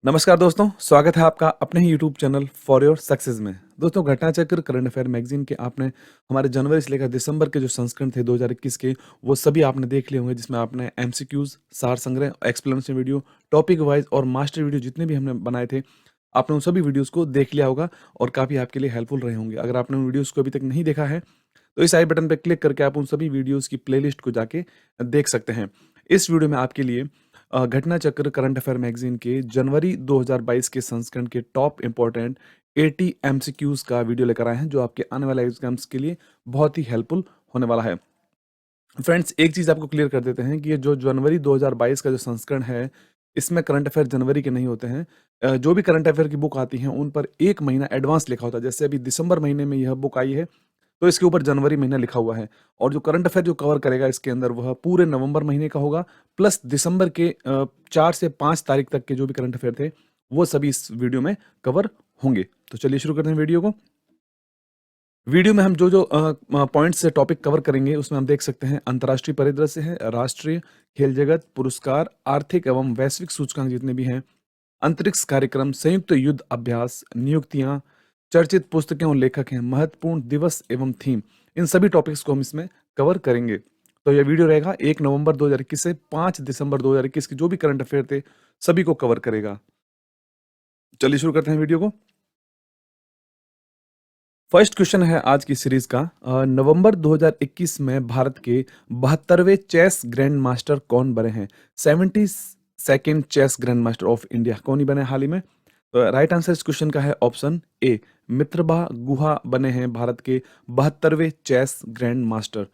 नमस्कार दोस्तों, स्वागत है आपका अपने ही YouTube channel for your success में। दोस्तों, घटना चक्र करंट अफेयर मैगज़ीन के आपने हमारे जनवरी से लेकर दिसंबर के जो संस्करण थे 2021 के, वो सभी आपने देख लिए होंगे, जिसमें आपने एमसीक्यूज़, सार संग्रह, एक्सप्लेनेशन वीडियो, टॉपिक वाइज़ और मास्टर वीडियो जितने भी हमने बनाए थे, आपने उन सभी वीडियोज़ को देख लिया होगा और काफ़ी आपके लिए हेल्पफुल रहे होंगे। अगर आपने उन वीडियोज़ को अभी तक नहीं देखा है, तो इस आई बटन पे क्लिक करके आप उन सभी वीडियोज़ की प्लेलिस्ट को जाके देख सकते हैं। इस वीडियो में आपके लिए घटना चक्र करंट अफेयर मैगज़ीन के जनवरी 2022 के संस्करण के टॉप इम्पोर्टेंट 80 एमसीक्यूज़ का वीडियो लेकर आए हैं, जो आपके आने वाले एग्ज़ाम्स के लिए बहुत ही हेल्पफुल होने वाला है। फ्रेंड्स, एक चीज़ आपको क्लियर कर देते हैं कि ये जो जनवरी 2022 का जो संस्करण है, इसमें करंट अफेयर जनवरी के नहीं होते हैं। जो भी करंट अफेयर की बुक आती हैं, उन पर 1 महीना एडवांस लिखा होता है। जैसे अभी दिसंबर महीने में यह बुक आई है, तो इसके ऊपर जनवरी महीना लिखा हुआ है और जो करंट अफेयर जो कवर करेगा इसके अंदर, वह पूरे नवंबर महीने का होगा, प्लस दिसंबर के 4 से 5 तारीख तक के जो भी करंट अफेयर थे, वो सभी इस वीडियो में कवर होंगे। तो चलिए शुरू करते हैं वीडियो को। वीडियो में हम जो पॉइंट्स से टॉपिक कवर करेंगे, उसमें हम देख सकते हैं अंतर्राष्ट्रीय परिदृश्य है, राष्ट्रीय, खेल जगत, पुरस्कार, आर्थिक एवं वैश्विक सूचकांक जितने भी हैं, अंतरिक्ष कार्यक्रम, संयुक्त युद्ध अभ्यास, नियुक्तियां, चर्चित पुस्तकें और लेखक हैं, महत्वपूर्ण दिवस एवं थीम, इन सभी टॉपिक्स को हम इसमें कवर करेंगे। तो यह वीडियो रहेगा 1 नवंबर 2021 से 5 दिसंबर 2021 के जो भी करंट अफेयर थे, सभी को कवर करेगा। चलिए शुरू करते हैं वीडियो को। फर्स्ट क्वेश्चन है आज की सीरीज का। नवंबर 2021 में भारत के 72वें चेस ग्रैंड मास्टर कौन बने हैं? 72nd chess grand master of India कौन ही बने हाल ही में? तो राइट आंसर इस क्वेश्चन का है ऑप्शन ए, मित्रबा गुहा बने हैं भारत के 72वें चेस ग्रैंड मास्टर।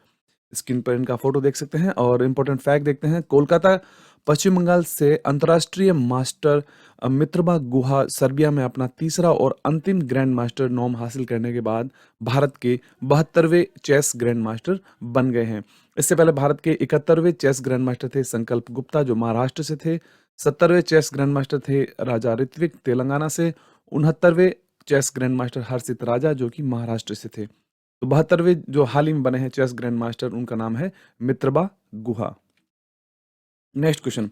स्क्रीन पर इनका फोटो देख सकते हैं और इम्पोर्टेंट फैक्ट देखते हैं। कोलकाता, पश्चिम बंगाल से अंतर्राष्ट्रीय मास्टर मित्रबा गुहा सर्बिया में अपना तीसरा और अंतिम ग्रैंड मास्टर नॉम हासिल करने के बाद भारत के 72वें चेस ग्रैंड मास्टर बन गए हैं। इससे पहले भारत के 71वें चेस ग्रैंड मास्टर थे संकल्प गुप्ता, जो महाराष्ट्र से थे। 70वें चेस ग्रैंड मास्टर थे राजा ऋत्विक, तेलंगाना से। 69वें चेस ग्रैंड मास्टर हर्षित राजा, जो कि महाराष्ट्र से थे। तो 72वें जो हाल ही में बने हैं चेस ग्रैंड मास्टर, उनका नाम है मित्रबा गुहा। Next question.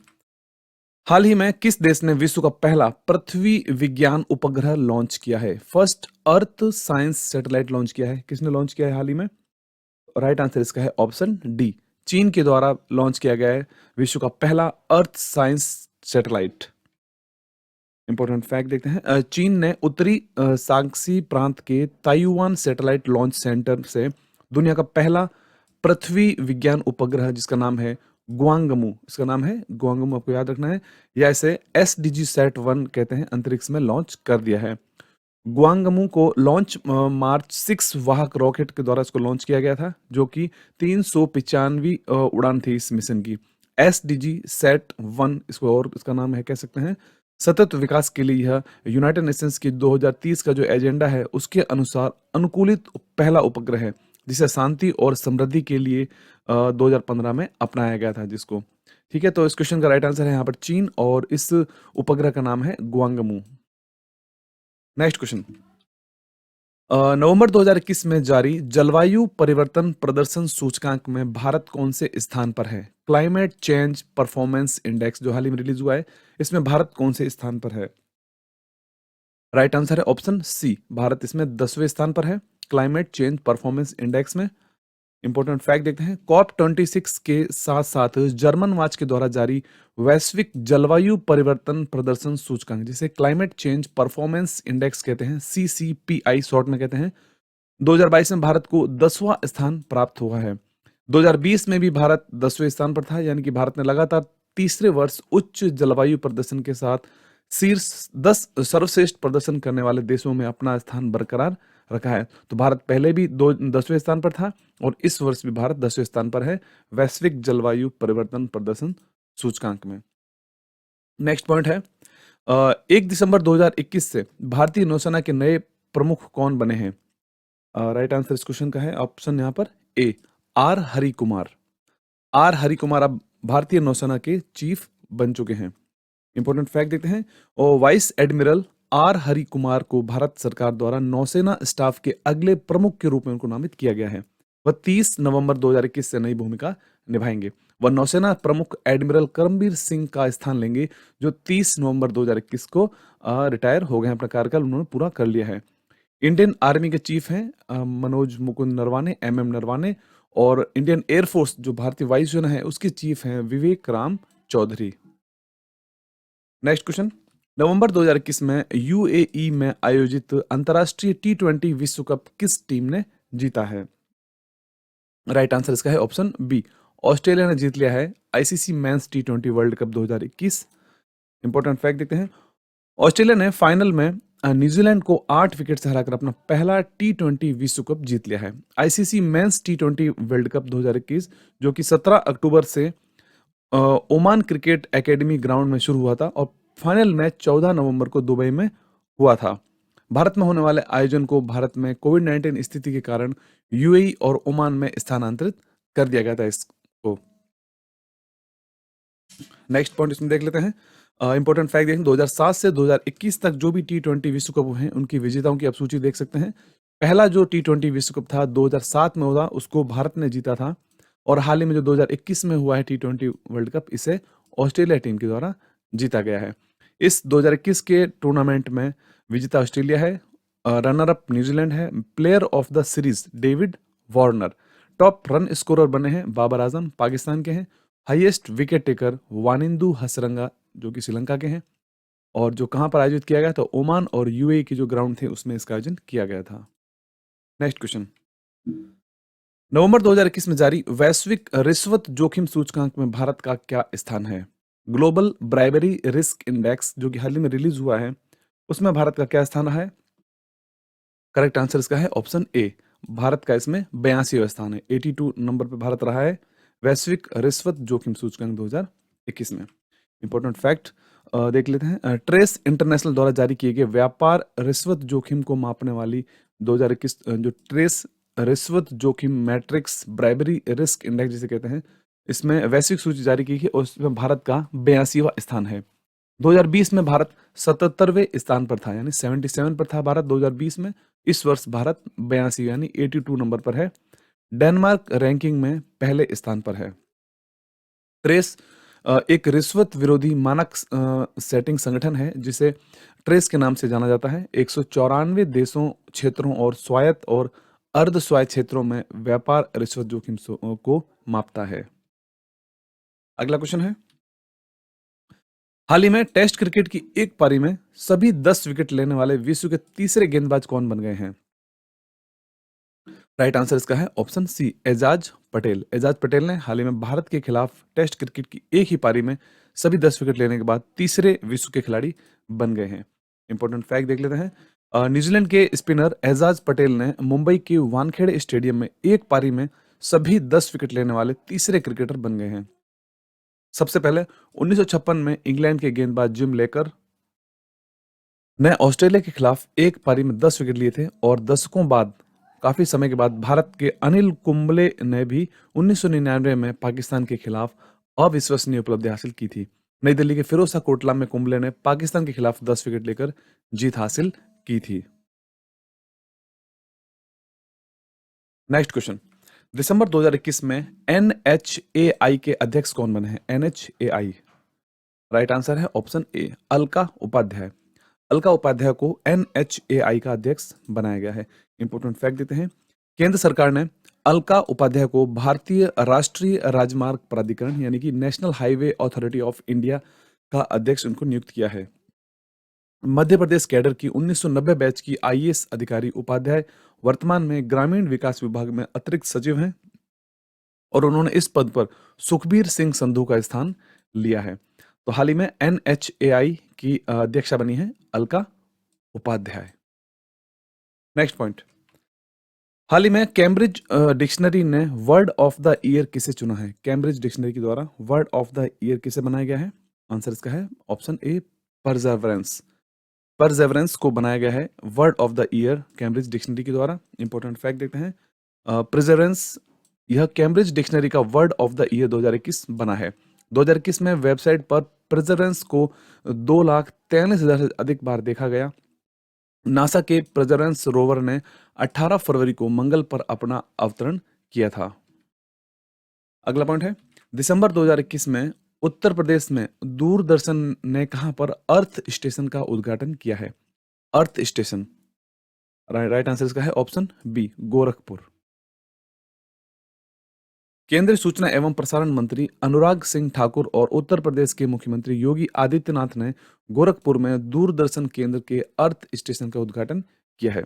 हाल ही में किस देश ने विश्व का पहला पृथ्वी विज्ञान उपग्रह लॉन्च किया है? First earth science satellite launch किया है, किसने लॉन्च किया है हाल ही में? राइट आंसर इसका है ऑप्शन डी, चीन के द्वारा लॉन्च किया गया है विश्व का पहला earth science satellite. Important fact देखते हैं। चीन ने उत्तरी सांक्सी प्रांत के ताइवान सैटेलाइट लॉन्च सेंटर से दुनिया का पहला पृथ्वी विज्ञान उपग्रह, जिसका नाम है गुआंगमू, इसका नाम है गुआंगमू, आपको याद रखना है, या इसे SDG Sat 1 कहते हैं, अंतरिक्ष में लॉन्च कर दिया है। गुआंगमू को लॉन्च मार्च 6 वाहक रॉकेट के द्वारा इसको लॉन्च किया गया था, जो कि 395वीं उड़ान थी इस मिशन की। SDG Sat 1 इसको, और इसका नाम है कह सकते हैं सतत विकास के लिए। यह यूनाइटेड नेशंस की 2030 का जो एजेंडा है, उसके अनुसार अनुकूलित पहला उपग्रह है, जिसे शांति और समृद्धि के लिए 2015 में अपनाया गया था जिसको। ठीक है, तो इस क्वेश्चन का राइट आंसर है यहाँ पर चीन, और इस उपग्रह का नाम है गुआंगमू। Next question. नवंबर 2021 में जारी जलवायु परिवर्तन प्रदर्शन सूचकांक में भारत कौन से स्थान पर है? क्लाइमेट चेंज परफॉर्मेंस इंडेक्स जो हाल ही में रिलीज हुआ है, इसमें भारत कौन से स्थान पर है? राइट आंसर है ऑप्शन सी, भारत इसमें 10वें स्थान पर है क्लाइमेट चेंज परफॉर्मेंस इंडेक्स में। इंपॉर्टेंट फैक्ट देखते हैं। COP26 के साथ साथ जर्मन वाच के द्वारा जारी वैश्विक जलवायु परिवर्तन प्रदर्शन सूचकांक, जिसे क्लाइमेट चेंज परफॉर्मेंस इंडेक्स कहते हैं, CCPI शॉर्ट में कहते हैं, 2022 में भारत को 10वां स्थान प्राप्त हुआ है। 2020 में भी भारत 10वें स्थान पर था, यानी कि भारत ने लगातार तीसरे वर्ष उच्च जलवायु प्रदर्शन के साथ शीर्ष 10 सर्वश्रेष्ठ प्रदर्शन करने वाले देशों में अपना स्थान बरकरार रखा है। तो भारत पहले भी 10वें स्थान पर था और इस वर्ष भी भारत 10वें स्थान पर है वैश्विक जलवायु परिवर्तन प्रदर्शन सूचकांक में। नेक्स्ट पॉइंट है, 1 दिसंबर 2021 से भारतीय नौसेना के नए प्रमुख कौन बने हैं? राइट आंसर इस क्वेश्चन का है ऑप्शन यहाँ पर ए, आर हरि कुमार। आर हरि कुमार अब भारतीय नौसेना के चीफ बन चुके हैं। इंपॉर्टेंट फैक्ट देखते हैं। और vice admiral R Hari Kumar को भारत सरकार द्वारा नौसेना स्टाफ के अगले प्रमुख के रूप में उनको नामित किया गया है। वह 30 नवंबर 2021 से नई भूमिका निभाएंगे। वह नौसेना प्रमुख एडमिरल करमबीर सिंह का स्थान लेंगे, जो 30 नवंबर 2021 को रिटायर हो गए हैं, अपना कार्यकाल उन्होंने पूरा कर लिया है। इंडियन आर्मी के चीफ हैं मनोज मुकुंद नरवाने, एमएम नरवाने, और इंडियन एयरफोर्स जो भारतीय वायुसेना है उसके चीफ हैं विवेक राम चौधरी। नेक्स्ट क्वेश्चन, नवंबर 2021 में यूएई में आयोजित अंतर्राष्ट्रीय टी20 विश्व कप किस टीम ने जीता है? राइट आंसर इसका है ऑप्शन बी, ऑस्ट्रेलिया ने जीत लिया है आईसीसी मेंस टी20 वर्ल्ड कप 2021। इंपॉर्टेंट फैक्ट देखते हैं, ऑस्ट्रेलिया ने फाइनल में न्यूजीलैंड को 8 विकेट से हराकर अपना पहला टी20 विश्व कप जीत लिया है। आईसीसी मेंस टी20 वर्ल्ड कप 2021 जो कि 17 अक्टूबर से ओमान क्रिकेट एकेडमी ग्राउंड में शुरू हुआ था और फाइनल मैच 14 नवंबर को दुबई में हुआ था। भारत में होने वाले आयोजन को भारत में कोविड-19 स्थिति के कारण यूएई और ओमान में स्थानांतरित कर दिया गया था इसको। नेक्स्ट पॉइंट इसमें देख लेते हैं, इंपॉर्टेंट फैक्ट देखें, 2007 से 2021 तक जो भी टी20 विश्व कप हुए हैं उनकी विजेताओं की आप सूची देख सकते हैं। पहला जो टी20 विश्व कप था 2007 में हुआ, उसको भारत ने जीता था, और हाल ही में जो 2021 में हुआ है टी20 वर्ल्ड कप, इसे ऑस्ट्रेलिया टीम के द्वारा जीता गया है। इस 2021 के टूर्नामेंट में विजेता ऑस्ट्रेलिया है, रनर अप न्यूजीलैंड है, player of the series David Warner, top run scorer बने हैं बाबर आजम पाकिस्तान के हैं, highest wicket taker Wanindu Hasaranga जो कि श्रीलंका के हैं, और जो कहां पर आयोजित किया गया था, ओमान और यूएई के जो ग्राउंड थे उसमें इसका आयोजन किया गया था। नेक्स्ट क्वेश्चन, नवंबर 2021 में जारी वैश्विक रिश्वत जोखिम सूचकांक में भारत का क्या स्थान है? ग्लोबल ब्राइबरी रिस्क इंडेक्स जो कि हाल ही में रिलीज हुआ है, उसमें भारत का क्या स्थान है? करेक्ट आंसर इसका है ऑप्शन ए, भारत का इसमें 82वां स्थान है। 82 नंबर पे भारत रहा है वैश्विक रिश्वत जोखिम सूचकांक 2021 में। इंपॉर्टेंट फैक्ट देख लेते हैं, ट्रेस इंटरनेशनल द्वारा जारी किए गए व्यापार रिश्वत जोखिम को मापने वाली 2021 जो ट्रेस रिश्वत जोखिम मैट्रिक्स ब्राइबरी रिस्क इंडेक्स जिसे कहते हैं, इसमें वैश्विक सूची जारी की गई और उसमें भारत का 82वां स्थान है। 2020 में भारत 77वें स्थान पर था, यानी 77 पर था भारत 2020 में। इस वर्ष भारत 82 यानी 82 नंबर पर है। डेनमार्क रैंकिंग में पहले स्थान पर है। ट्रेस एक रिश्वत विरोधी मानक सेटिंग संगठन है जिसे ट्रेस के नाम से जाना जाता है। 194 देशों, क्षेत्रों और स्वायत्त और अर्ध स्वायत्त क्षेत्रों में व्यापार रिश्वत जोखिम को मापता है। अगला क्वेश्चन है, हाल ही में टेस्ट क्रिकेट की एक पारी में सभी 10 विकेट लेने वाले विश्व के तीसरे गेंदबाज कौन बन गए हैं? राइट आंसर इसका है ऑप्शन सी, एजाज पटेल। एजाज पटेल ने हाल ही में भारत के खिलाफ टेस्ट क्रिकेट की एक ही पारी में सभी 10 विकेट लेने के बाद तीसरे विश्व के खिलाड़ी बन गए हैं। इंपॉर्टेंट फैक्ट देख लेते हैं, न्यूजीलैंड के स्पिनर एजाज पटेल ने मुंबई के वानखेड़े स्टेडियम में एक पारी में सभी 10 विकेट लेने वाले तीसरे क्रिकेटर बन गए हैं। सबसे पहले 1956 में इंग्लैंड के गेंदबाज जिम लेकर ने ऑस्ट्रेलिया के खिलाफ एक पारी में 10 विकेट लिए थे, और दशकों बाद, काफी समय के बाद, भारत के अनिल कुंबले ने भी 1999 में पाकिस्तान के खिलाफ अविश्वसनीय उपलब्धि हासिल की थी। नई दिल्ली के फिरोज शाह कोटला में कुंबले ने पाकिस्तान के खिलाफ 10 विकेट लेकर जीत हासिल की थी। नेक्स्ट क्वेश्चन, दिसंबर 2021 में एनएचएआई के अध्यक्ष कौन बने हैं? एनएचएआई, राइट आंसर है ऑप्शन ए, अलका उपाध्याय। अलका उपाध्याय को एनएचएआई का अध्यक्ष बनाया गया है। इंपोर्टेंट फैक्ट देते हैं, केंद्र सरकार ने अलका उपाध्याय को भारतीय राष्ट्रीय राजमार्ग प्राधिकरण यानी कि national highway authority of India का अध्यक्ष उनको नियुक्त किया है। मध्य प्रदेश कैडर की 1990 बैच की आईएएस अधिकारी उपाध्याय वर्तमान में ग्रामीण विकास विभाग में अतिरिक्त सचिव हैं, और उन्होंने इस पद पर सुखबीर सिंह संधू का स्थान लिया है। तो हाल ही में एनएचएआई की अध्यक्षा बनी है अलका उपाध्याय। नेक्स्ट पॉइंट, हाल ही में कैम्ब्रिज डिक्शनरी ने वर्ड ऑफ द ईयर किसे चुना है? कैम्ब्रिज डिक्शनरी के द्वारा वर्ड ऑफ द ईयर किसे बनाया गया है? आंसर इसका है ऑप्शन ए, परजर्वरेंस। परजर्वरेंस को बनाया गया है word of the year Cambridge dictionary के द्वारा। इंपॉर्टेंट फैक्ट देखते हैं, परजर्वरेंस यह कैम्ब्रिज डिक्शनरी का वर्ड ऑफ द ईयर 2021 बना है। 2021 में वेबसाइट पर परजर्वेंस को 2,43,000 से अधिक बार देखा गया। नासा के परजर्वेंस रोवर ने 18 फरवरी को मंगल पर अपना अवतरण किया था। अगला पॉइंट है, दिसंबर 2021 में उत्तर प्रदेश में दूरदर्शन ने कहां पर अर्थ स्टेशन का उद्घाटन किया है? अर्थ स्टेशन, राइट आंसर इसका है ऑप्शन बी, गोरखपुर। केंद्रीय सूचना एवं प्रसारण मंत्री अनुराग सिंह ठाकुर और उत्तर प्रदेश के मुख्यमंत्री योगी आदित्यनाथ ने गोरखपुर में दूरदर्शन केंद्र के अर्थ स्टेशन का उद्घाटन किया है।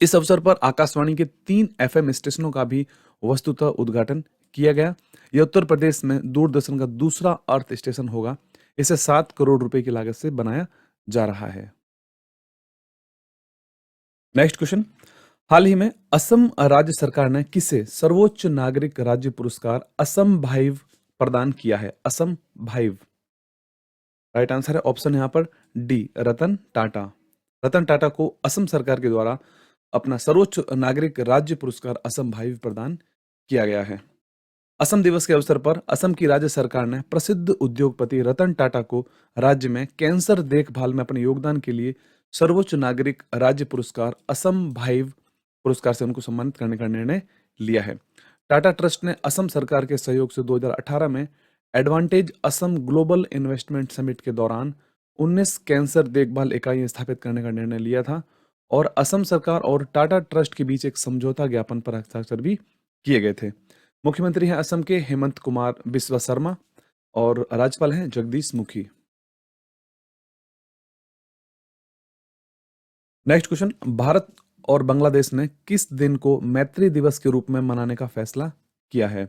इस अवसर पर आकाशवाणी के 3 एफएम स्टेशनों का भी वस्तुतः उद्घाटन किया गया। यह उत्तर प्रदेश में दूरदर्शन का दूसरा अर्थ स्टेशन होगा। इसे 7 करोड़ रुपए की लागत से बनाया जा रहा है। नेक्स्ट क्वेश्चन, हाल ही में असम राज्य सरकार ने किसे सर्वोच्च नागरिक राज्य पुरस्कार असम भाइव प्रदान किया है? असम भाइव, राइट आंसर है ऑप्शन यहां पर डी, रतन टाटा। रतन टाटा को असम सरकार के द्वारा अपना सर्वोच्च नागरिक राज्य पुरस्कार असम भाइव प्रदान किया गया है। असम दिवस के अवसर पर असम की राज्य सरकार ने प्रसिद्ध उद्योगपति रतन टाटा को राज्य में कैंसर देखभाल में अपने योगदान के लिए सर्वोच्च नागरिक राज्य पुरस्कार असम भाइव पुरस्कार से उनको सम्मानित करने का निर्णय लिया है। टाटा ट्रस्ट ने असम सरकार के सहयोग से 2018 में advantage Assam global investment summit के दौरान 19 कैंसर देखभाल इकाइयां स्थापित करने का निर्णय लिया था और असम सरकार और टाटा ट्रस्ट के बीच एक समझौता ज्ञापन पर हस्ताक्षर भी किए गए थे। मुख्यमंत्री हैं असम के हेमंत कुमार बिस्वा शर्मा और राज्यपाल हैं जगदीश मुखी। नेक्स्ट क्वेश्चन, भारत और बांग्लादेश ने किस दिन को मैत्री दिवस के रूप में मनाने का फैसला किया है?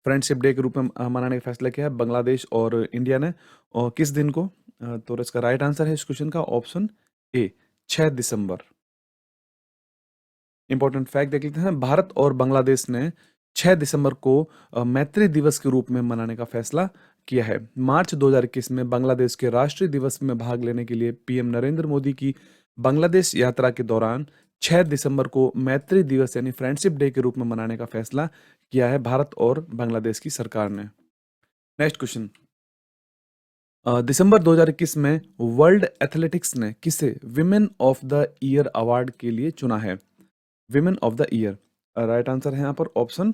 फ्रेंडशिप डे के रूप में मनाने का फैसला किया है बांग्लादेश और इंडिया ने। और किस दिन को? तो इसका राइट आंसर है इस क्वेश्चन का option A, 6 December. Important fact देख लेते हैं, भारत और बांग्लादेश ने 6 दिसंबर को मैत्री दिवस के रूप में मनाने का फैसला किया है। मार्च 2021 में बांग्लादेश के राष्ट्रीय दिवस में भाग लेने के लिए पीएम नरेंद्र मोदी की बांग्लादेश यात्रा के दौरान 6 दिसंबर को मैत्री दिवस यानी फ्रेंडशिप डे के रूप में मनाने का फैसला किया है भारत और बांग्लादेश की सरकार ने। नेक्स्ट क्वेश्चन, दिसंबर 2021 में वर्ल्ड एथलेटिक्स ने किसे women of the year award के लिए चुना है? Women of the year, right answer है यहाँ पर ऑप्शन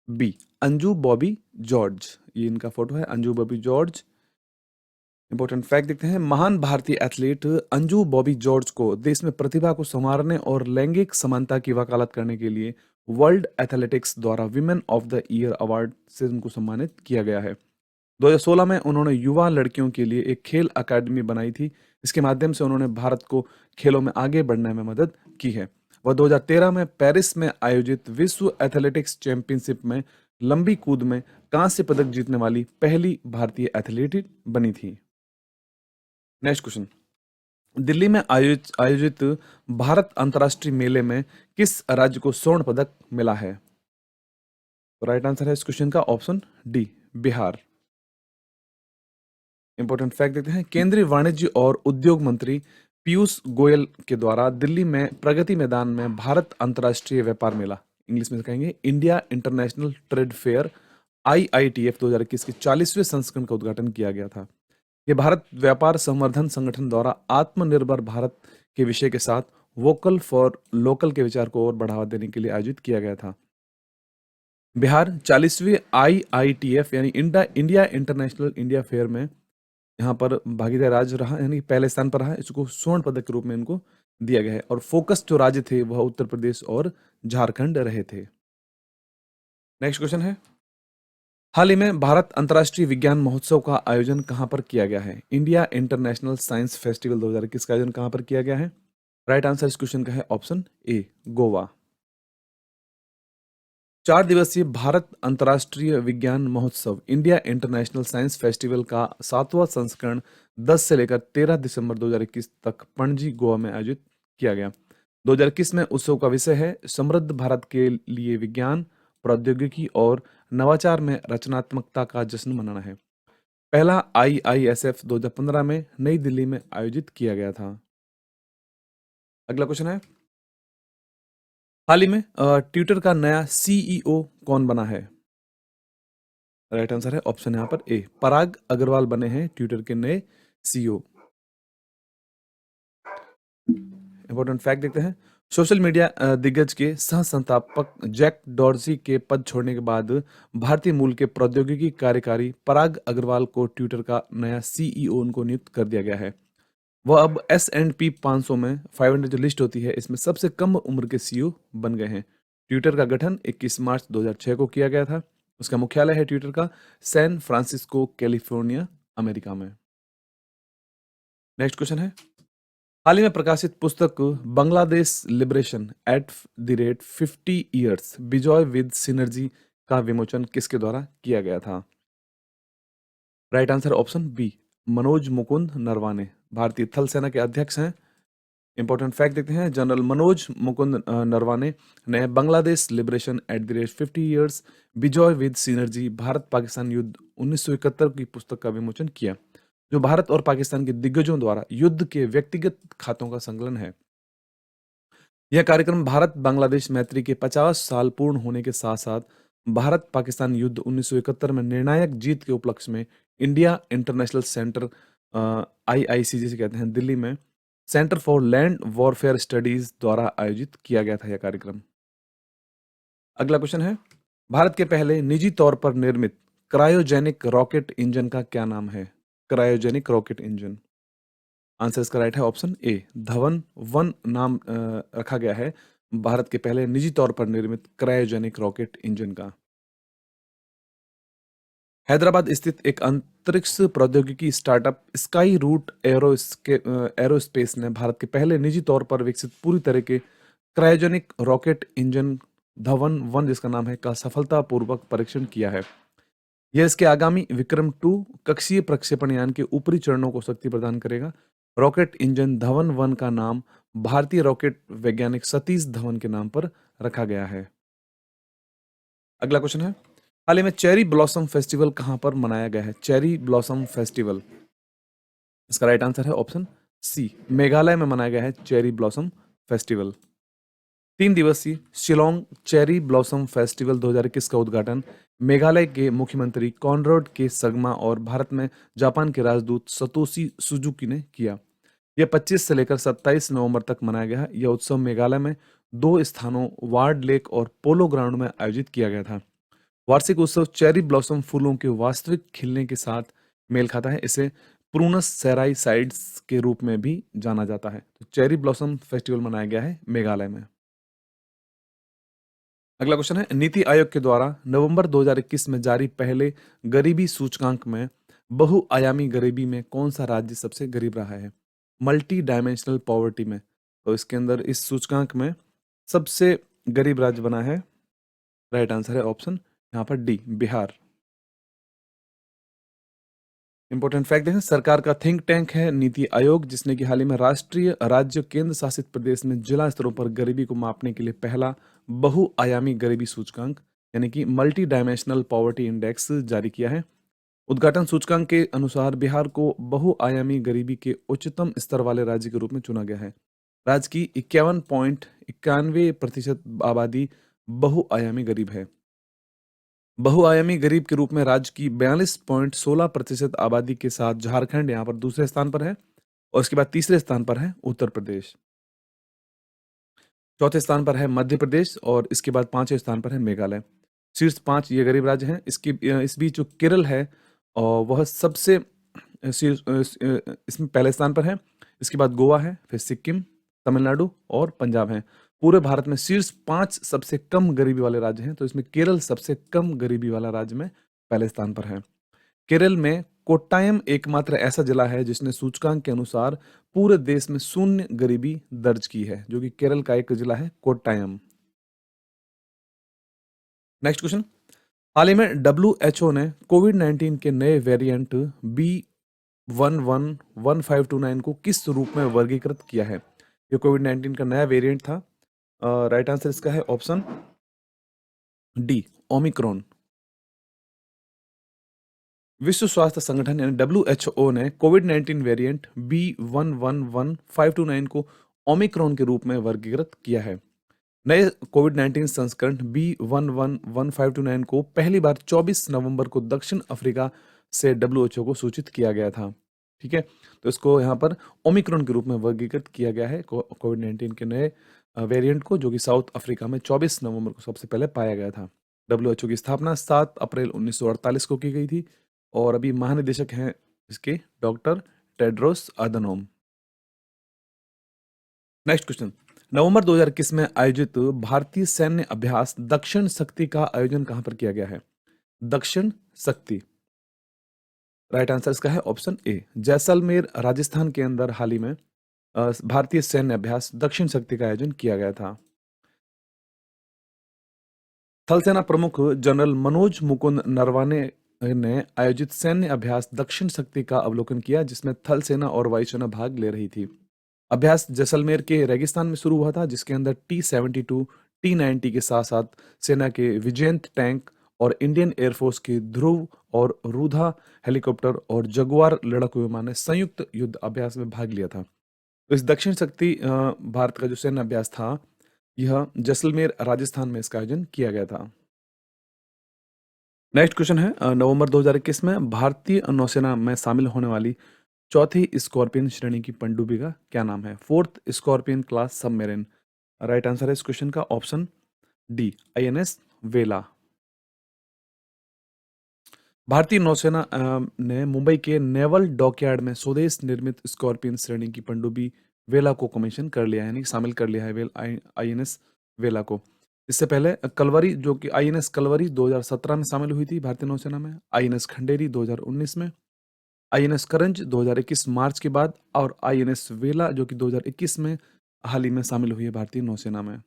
बी, अंजू बॉबी जॉर्ज। ये इनका फोटो है, अंजू बॉबी जॉर्ज। इंपॉर्टेंट फैक्ट देखते हैं, महान भारतीय एथलीट अंजू बॉबी जॉर्ज को देश में प्रतिभा को संवारने और लैंगिक समानता की वकालत करने के लिए वर्ल्ड एथलेटिक्स द्वारा women of the year award से उनको सम्मानित किया गया है। 2016 में उन्होंने युवा लड़कियों के लिए एक खेल अकादमी बनाई थी। इसके माध्यम से उन्होंने भारत को खेलों में आगे बढ़ने में मदद की है। वह 2013 में पेरिस में आयोजित विश्व एथलेटिक्स चैंपियनशिप में लंबी कूद में कांस्य पदक जीतने वाली पहली भारतीय एथलीट बनी थी। नेक्स्ट क्वेश्चन, दिल्ली में आयोजित भारत अंतर्राष्ट्रीय मेले में किस राज्य को स्वर्ण पदक मिला है? तो राइट आंसर है इस क्वेश्चन का option D, Bihar. Important fact देते हैं, केंद्रीय वाणिज्य और उद्योग मंत्री पीयूष गोयल के द्वारा दिल्ली में प्रगति मैदान में भारत अंतर्राष्ट्रीय व्यापार मेला, इंग्लिश में कहेंगे India international trade fair IITF 2021 के 40वें संस्करण का उद्घाटन किया गया था। यह भारत व्यापार संवर्धन संगठन द्वारा आत्मनिर्भर भारत के विषय के साथ वोकल फॉर लोकल के विचार को और बढ़ावा देने के लिए आयोजित किया गया था। बिहार 40वीं IITF यानी इंडिया इंटरनेशनल इंडिया फेयर में यहाँ पर भागीदार राज्य रहा, यानी पहले स्थान पर रहा। इसको स्वर्ण पदक के रूप में इनको दिया गया है और फोकस जो राज्य थे वह उत्तर प्रदेश और झारखंड रहे थे। नेक्स्ट क्वेश्चन है, हाल ही में भारत अंतर्राष्ट्रीय विज्ञान महोत्सव का आयोजन कहां पर किया गया है? इंडिया इंटरनेशनल साइंस फेस्टिवल 2021 का आयोजन कहां पर किया गया है? राइट आंसर इस क्वेश्चन का है ऑप्शन ए, गोवा। 4 दिवसीय भारत अंतर्राष्ट्रीय विज्ञान महोत्सव इंडिया इंटरनेशनल साइंस फेस्टिवल का 7वां संस्करण 10 से लेकर 13 दिसंबर 2021 तक पणजी, गोवा में आयोजित किया गया। 2021 में उत्सव का विषय है समृद्ध भारत के लिए विज्ञान, प्रौद्योगिकी और नवाचार में रचनात्मकता का जश्न मनाना है। पहला IISF 2015 में नई दिल्ली में आयोजित किया गया था। अगला क्वेश्चन है, हाल ही में ट्विटर का नया CEO कौन बना है? राइट आंसर है ऑप्शन यहां पर ए, पराग अग्रवाल बने हैं ट्विटर के नए CEO। इंपॉर्टेंट फैक्ट देखते हैं, सोशल मीडिया दिग्गज के सह-संस्थापक जैक डॉर्सी के पद छोड़ने के बाद भारतीय मूल के प्रौद्योगिकी कार्यकारी पराग अग्रवाल को ट्विटर का नया सीईओ उनको नियुक्त कर दिया गया है। वह अब एस&पी 500 में 500 जो लिस्ट होती है, इसमें सबसे कम उम्र के सीईओ बन गए हैं। ट्विटर का गठन 21 मार्च 2006 को किया गया था। उसका मुख्यालय है ट्विटर का सैन फ्रांसिस्को, कैलिफोर्निया, अमेरिका में। नेक्स्ट क्वेश्चन है, हाल ही में प्रकाशित पुस्तक Bangladesh liberation at the rate 50 years Bijoy with synergy का विमोचन किसके द्वारा किया गया था? Right answer option B, Manoj Mukund Naravane, भारतीय थल सेना के अध्यक्ष हैं। इंपॉर्टेंट फैक्ट देखते हैं, जनरल मनोज मुकुंद नरवाने ने Bangladesh liberation at the rate 50 years Bijoy with synergy Bharat Pakistan युद्ध 1971 की पुस्तक का विमोचन किया, जो भारत और पाकिस्तान के दिग्गजों द्वारा युद्ध के व्यक्तिगत खातों का संकलन है। यह कार्यक्रम भारत बांग्लादेश मैत्री के 50 साल पूर्ण होने के साथ साथ भारत पाकिस्तान युद्ध 1971 में निर्णायक जीत के उपलक्ष्य में इंडिया इंटरनेशनल सेंटर आईआईसी जिसे कहते हैं दिल्ली में centre for land warfare studies द्वारा आयोजित किया गया था यह कार्यक्रम। अगला क्वेश्चन है, भारत के पहले निजी तौर पर निर्मित क्रायोजेनिक रॉकेट इंजन का क्या नाम है? क्रायोजेनिक रॉकेट इंजन, आंसर इसका राइट है ऑप्शन ए, धवन 1 नाम रखा गया है भारत के पहले निजी तौर पर निर्मित क्रायोजेनिक रॉकेट इंजन का। हैदराबाद स्थित एक अंतरिक्ष प्रौद्योगिकी स्टार्टअप स्काई रूट एरोस्पेस ने भारत के पहले निजी तौर पर विकसित पूरी तरह के क्रायोजेनिक रॉकेट इंजन धवन 1 जिसका नाम है का सफलतापूर्वक परीक्षण किया है। यह इसके आगामी विक्रम 2 कक्षीय प्रक्षेपण यान के ऊपरी चरणों को शक्ति प्रदान करेगा। रॉकेट इंजन धवन 1 का नाम भारतीय रॉकेट वैज्ञानिक सतीश धवन के नाम पर रखा गया है। अगला क्वेश्चन है, हाल ही में चेरी ब्लॉसम फेस्टिवल कहां पर मनाया गया है? चेरी ब्लॉसम फेस्टिवल, इसका राइट आंसर है ऑप्शन सी, मेघालय में मनाया गया है चेरी ब्लॉसम फेस्टिवल। 3 दिवसीय शिलोंग चेरी ब्लॉसम फेस्टिवल 2021 का उद्घाटन मेघालय के मुख्यमंत्री कॉनराड के संगमा और भारत में जापान के राजदूत सतोशी सुजुकी ने किया। यह 25 से लेकर 27 नवंबर तक मनाया गया। यह उत्सव मेघालय में 2 स्थानों वार्ड लेक और पोलो ग्राउंड में आयोजित किया गया था। वार्षिक उत्सव चेरी ब्लॉसम फूलों के वास्तविक खिलने के साथ मेल खाता है। इसे प्रूनस सेराई साइड्स के रूप में भी जाना जाता है। तो चेरी ब्लॉसम फेस्टिवल मनाया गया है मेघालय में। अगला क्वेश्चन है, नीति आयोग के द्वारा नवंबर 2021 में जारी पहले गरीबी सूचकांक में बहुआयामी गरीबी में कौन सा राज्य सबसे गरीब रहा है? मल्टी डायमेंशनल पॉवर्टी में, तो इसके अंदर इस सूचकांक में सबसे गरीब राज्य बना है, राइट आंसर है ऑप्शन यहाँ पर डी, बिहार। इंपॉर्टेंट फैक्ट देखें, सरकार का थिंक टैंक है नीति आयोग, जिसने कि हाल ही में राष्ट्रीय राज्य केंद्र शासित प्रदेश में जिला स्तरों पर गरीबी को मापने के लिए पहला बहुआयामी गरीबी सूचकांक यानी कि मल्टी डायमेंशनल पॉवर्टी इंडेक्स जारी किया है। उद्घाटन सूचकांक के अनुसार बिहार को बहुआयामी गरीबी के उच्चतम स्तर वाले राज्य के रूप में चुना गया है। राज्य की 51.91% आबादी बहुआयामी गरीब है। बहुआयामी गरीब के रूप में राज्य की 42.16% आबादी के साथ झारखंड यहाँ पर दूसरे स्थान पर है और उसके बाद तीसरे स्थान पर है उत्तर प्रदेश, चौथे स्थान पर है मध्य प्रदेश और इसके बाद पांचवें स्थान पर है मेघालय। शीर्ष 5 ये गरीब राज्य हैं। इस बीच जो केरल है और वह सबसे इसमें पहले स्थान पर है। इसके बाद गोवा है, फिर सिक्किम, तमिलनाडु और पंजाब है। पूरे भारत में शीर्ष 5 सबसे कम गरीबी वाले राज्य हैं, तो इसमें केरल सबसे कम गरीबी वाला राज्य में पहले स्थान पर है। केरल में कोट्टायम एकमात्र ऐसा जिला है जिसने सूचकांक के अनुसार पूरे देश में शून्य गरीबी दर्ज की है, जो कि केरल का एक जिला है कोट्टायम। नेक्स्ट क्वेश्चन, हाल ही में WHO ने कोविड-19 के नए वेरिएंट B111529 को किस रूप में वर्गीकृत किया है? ये कोविड-19 का नया वेरिएंट था। राइट आंसर इसका है ऑप्शन डी, ओमिक्रॉन। विश्व स्वास्थ्य संगठन यानी WHO ने कोविड-19 वेरिएंट B111529 को ओमिक्रॉन के रूप में वर्गीकृत किया है। नए कोविड-19 संस्करण B111529 को पहली बार 24 नवंबर को दक्षिण अफ्रीका से WHO को सूचित किया गया था। ठीक है, तो इसको यहाँ पर ओमिक्रॉन के रूप में वर्गीकृत किया गया है कोविड-19 के नए वेरिएंट को, जो कि साउथ अफ्रीका में 24 नवंबर को सबसे पहले पाया गया था। डब्ल्यूएचओ की स्थापना 7 अप्रैल 1948 को की गई थी और अभी महानिदेशक हैं इसके doctor Tedros Adhanom. Next question, नवंबर 2021 में आयोजित भारतीय सैन्य अभ्यास दक्षिण शक्ति का आयोजन कहां पर किया गया है? दक्षिण शक्ति, राइट आंसर इसका है ऑप्शन ए, जैसलमेर राजस्थान के अंदर हाल ही में भारतीय सैन्य अभ्यास दक्षिण शक्ति का आयोजन किया गया था। थल सेना प्रमुख जनरल मनोज मुकुंद नरवाने ने आयोजित सैन्य अभ्यास दक्षिण शक्ति का अवलोकन किया, जिसमें थल सेना और वायुसेना भाग ले रही थी। अभ्यास जैसलमेर के रेगिस्तान में शुरू हुआ था, जिसके अंदर T-72, T-90 के साथ साथ सेना के विजयंत टैंक और इंडियन एयरफोर्स के ध्रुव और रूधा हेलीकॉप्टर और जगुआर लड़ाकू विमान ने संयुक्त युद्ध अभ्यास में भाग लिया था। तो इस दक्षिण शक्ति भारत का जो सैन्य अभ्यास था, यह जैसलमेर राजस्थान में इसका आयोजन किया गया था। नेक्स्ट क्वेश्चन है, नवंबर 2021 में भारतीय नौसेना में शामिल होने वाली चौथी स्कॉर्पियन श्रेणी की पनडुब्बी का क्या नाम है? Fourth scorpion class submarine. Right answer है इस क्वेश्चन का ऑप्शन डी, आईएनएस वेला। भारतीय नौसेना ने मुंबई के नेवल डॉकयार्ड में स्वदेश निर्मित स्कॉर्पियन श्रेणी की पनडुब्बी वेला को कमीशन कर लिया है, यानी शामिल कर लिया है आईएनएस वेला को। इससे पहले कलवरी, जो कि आईएनएस कलवरी 2017 में शामिल हुई थी भारतीय नौसेना में, आईएनएस खंडेरी 2019 में, आईएनएस करंज 2021 मार्च के बाद, और आईएनएस वेला जो कि 2021 में हाल ही में शामिल हुई है भारतीय नौसेना में।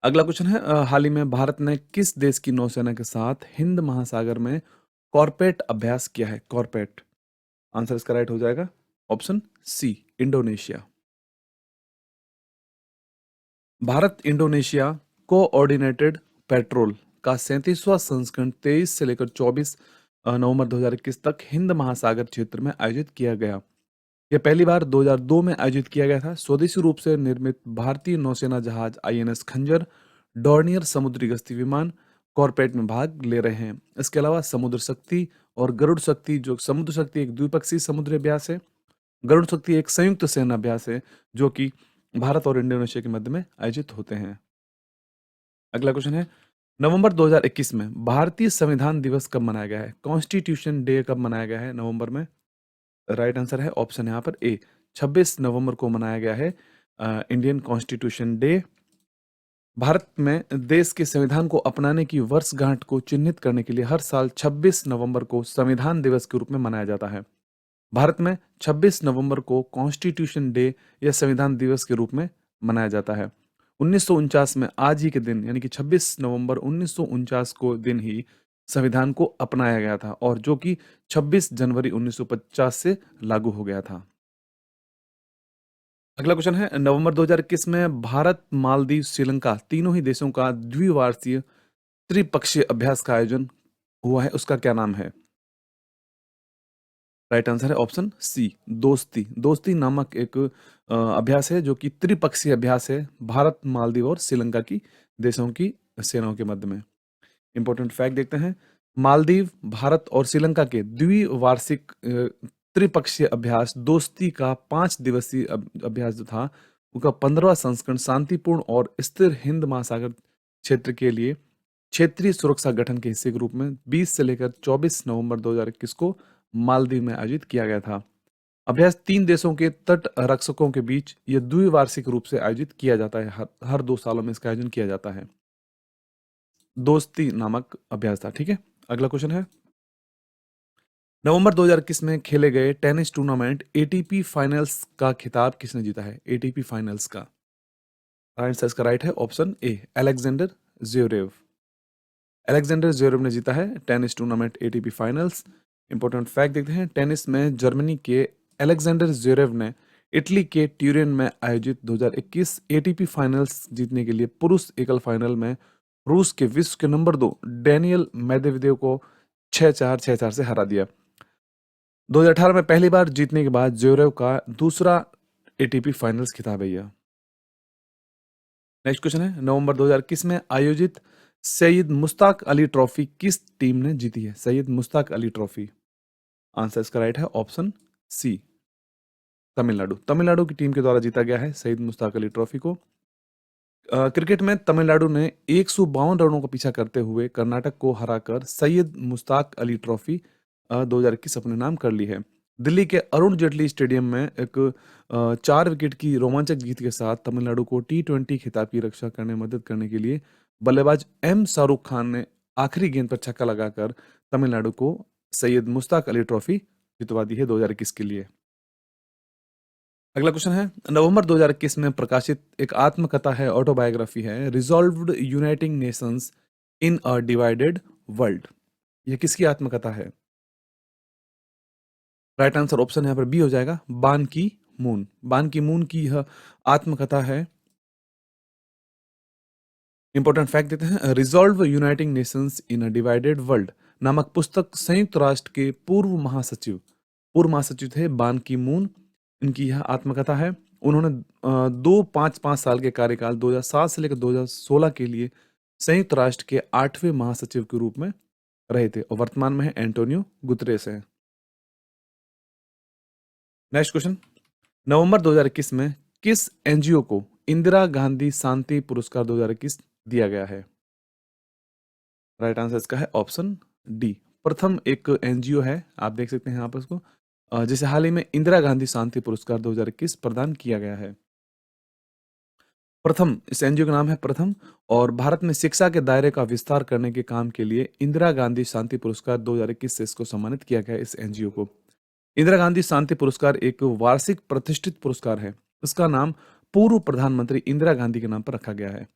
अगला क्वेश्चन है, हाल ही में भारत ने किस देश की नौसेना के साथ हिंद महासागर में कॉर्पेट अभ्यास किया है? कॉर्पेट, आंसर इसका राइट हो जाएगा ऑप्शन सी, इंडोनेशिया। भारत इंडोनेशिया कोऑर्डिनेटेड पेट्रोल का 37वां संस्करण 23 से लेकर 24 नवंबर 2021 तक हिंद महासागर क्षेत्र में आयोजित किया गया। यह पहली बार 2002 में आयोजित किया गया था। स्वदेशी रूप से निर्मित भारतीय नौसेना जहाज आईएनएस खंजर, डॉर्नियर समुद्री गश्ती विमान कॉर्पेट में भाग ले रहे हैं। इसके अलावा समुद्र शक्ति और गरुड़ शक्ति, जो समुद्र शक्ति एक द्विपक्षीय समुद्री अभ्यास है, गरुड़ शक्ति एक संयुक्त सेना अभ्यास है, जो कि भारत और इंडोनेशिया के मध्य में आयोजित होते हैं। अगला क्वेश्चन है, नवंबर 2021 में भारतीय संविधान दिवस कब मनाया गया है? कॉन्स्टिट्यूशन डे कब मनाया गया है नवंबर में? राइट आंसर है ऑप्शन यहाँ पर ए, 26 नवंबर को मनाया गया है इंडियन कॉन्स्टिट्यूशन डे। भारत में देश के संविधान को अपनाने की वर्षगांठ को चिन्हित करने के लिए हर साल 26 नवंबर को संविधान दिवस के रूप में मनाया जाता है। भारत में 26 नवंबर को कॉन्स्टिट्यूशन डे या संविधान दिवस के रूप में मनाया जाता है। 1949 में आज ही के दिन, यानी कि 26 नवंबर 1949 को दिन ही संविधान को अपनाया गया था, और जो कि 26 जनवरी 1950 से लागू हो गया था। अगला क्वेश्चन है, नवंबर 2021 में भारत, मालदीव, श्रीलंका तीनों ही देशों का द्विवार्षीय त्रिपक्षीय अभ्यास का आयोजन हुआ है, उसका क्या नाम है? राइट आंसर है ऑप्शन सी, दोस्ती। दोस्ती नामक एक अभ्यास है, जो कि त्रिपक्षीय अभ्यास है भारत, मालदीव और श्रीलंका की देशों की सेनाओं के मध्य में। इंपॉर्टेंट फैक्ट देखते हैं, मालदीव, भारत और श्रीलंका के द्विवार्षिक त्रिपक्षीय अभ्यास दोस्ती का 5 दिवसीय अभ्यास जो था, उसका 15वां संस्करण शांतिपूर्ण और स्थिर हिंद महासागर क्षेत्र के लिए क्षेत्रीय सुरक्षा गठन के हिस्से के रूप में 20 से लेकर 24 नवंबर 2021 को मालदीव में आयोजित किया गया था। अभ्यास 3 देशों के तट रक्षकों के बीच यह द्विवार्षिक रूप से आयोजित किया जाता है, हर 2 सालों में इसका आयोजन किया जाता है। दोस्ती नामक अभ्यास था, ठीक है। अगला क्वेश्चन है, नवंबर 2021 में खेले गए टेनिस टूर्नामेंट एटीपी फाइनल्स का खिताब किसने जीता है? एटीपी फाइनल्स का आंसर इसका राइट है option A, Alexander Zverev. Alexander Zverev ने जीता है tennis tournament ATP finals. Important fact देखते हैं, टेनिस में जर्मनी के अलेक्जेंडर ज्वेरेव ने इटली के ट्यूरिन में आयोजित 2021 एटीपी फाइनल्स जीतने के लिए पुरुष एकल फाइनल में रूस के विश्व के नंबर 2 डेनियल मेदवेदेव को 6-4, 6-4 से हरा दिया। 2018 में पहली बार जीतने के बाद ज्वेरेव का दूसरा एटीपी फाइनल्स खिताब है यह। नेक्स्ट क्वेश्चन है, नवंबर 2021 में आयोजित सैयद मुश्ताक अली ट्रॉफी किस टीम ने जीती है? सैयद मुश्ताक अली ट्रॉफी, आंसर इसका राइट है ऑप्शन सी, तमिलनाडु। तमिलनाडु की टीम के द्वारा जीता गया है शहीद मुश्ताक अली ट्रॉफी को। क्रिकेट में तमिलनाडु ने 152 रनों का पीछा करते हुए कर्नाटक को हराकर सैयद मुश्ताक अली ट्रॉफी 2021 अपने नाम कर ली है। दिल्ली के अरुण जेटली स्टेडियम में एक 4 विकेट की रोमांचक जीत के साथ तमिलनाडु को टी20 खिताब की रक्षा करने में मदद करने के लिए बल्लेबाज एम शाहरुख खान ने आखिरी गेंद पर छक्का लगाकर तमिलनाडु को सैयद मुश्ताक अली ट्रॉफी जितवा दी है 2021 के लिए। अगला क्वेश्चन है, नवंबर 2021 में प्रकाशित एक आत्मकथा है, ऑटोबायोग्राफी है, रिजॉल्व्ड यूनाइटिंग नेशंस इन अ डिवाइडेड वर्ल्ड। यह किसकी आत्मकथा है? राइट आंसर ऑप्शन यहाँ पर बी हो जाएगा, बान की मून। बान की मून की यह आत्मकथा है। इंपॉर्टेंट फैक्ट देते हैं, रिजॉल्व यूनाइटिंग नेशंस इन अ डिवाइडेड वर्ल्ड नामक पुस्तक संयुक्त राष्ट्र के पूर्व महासचिव थे बान की मून। इनकी यह आत्मकथा है। उन्होंने 2 5 साल के कार्यकाल 2007 से लेकर 2016 के लिए संयुक्त राष्ट्र के 8वें महासचिव के रूप में रहे थे और वर्तमान में है एंटोनियो गुतरेस है। नेक्स्ट क्वेश्चन, नवंबर 2021 में किस एनजीओ को इंदिरा गांधी शांति पुरस्कार 2021 दिया गया है? राइट आंसर इसका है ऑप्शन डी, प्रथम एक एनजीओ है, आप देख सकते हैं यहाँ पर इसको, जिसे हाल ही में इंदिरा गांधी शांति पुरस्कार 2021 प्रदान किया गया है। प्रथम, इस एनजीओ का नाम है प्रथम, और भारत में शिक्षा के दायरे का विस्तार करने के काम के लिए इंदिरा गांधी शांति पुरस्कार 2021 से इसको सम्मानित किया गया है। इस एनजीओ को इंदिरा गांधी शांति पुरस्कार एक वार्षिक प्रतिष्ठित पुरस्कार है। इसका नाम पूर्व प्रधानमंत्री इंदिरा गांधी के नाम पर रखा गया है।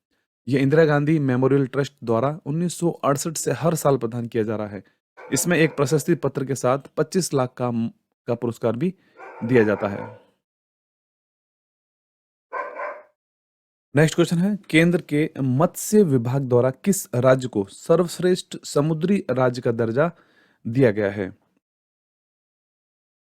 यह इंदिरा गांधी मेमोरियल ट्रस्ट द्वारा 1968 से हर साल प्रदान किया जा रहा है। इसमें एक प्रशस्ति पत्र के साथ 25 लाख का पुरस्कार भी दिया जाता है। नेक्स्ट क्वेश्चन है, केंद्र के मत्स्य विभाग द्वारा किस राज्य को सर्वश्रेष्ठ समुद्री राज्य का दर्जा दिया गया है?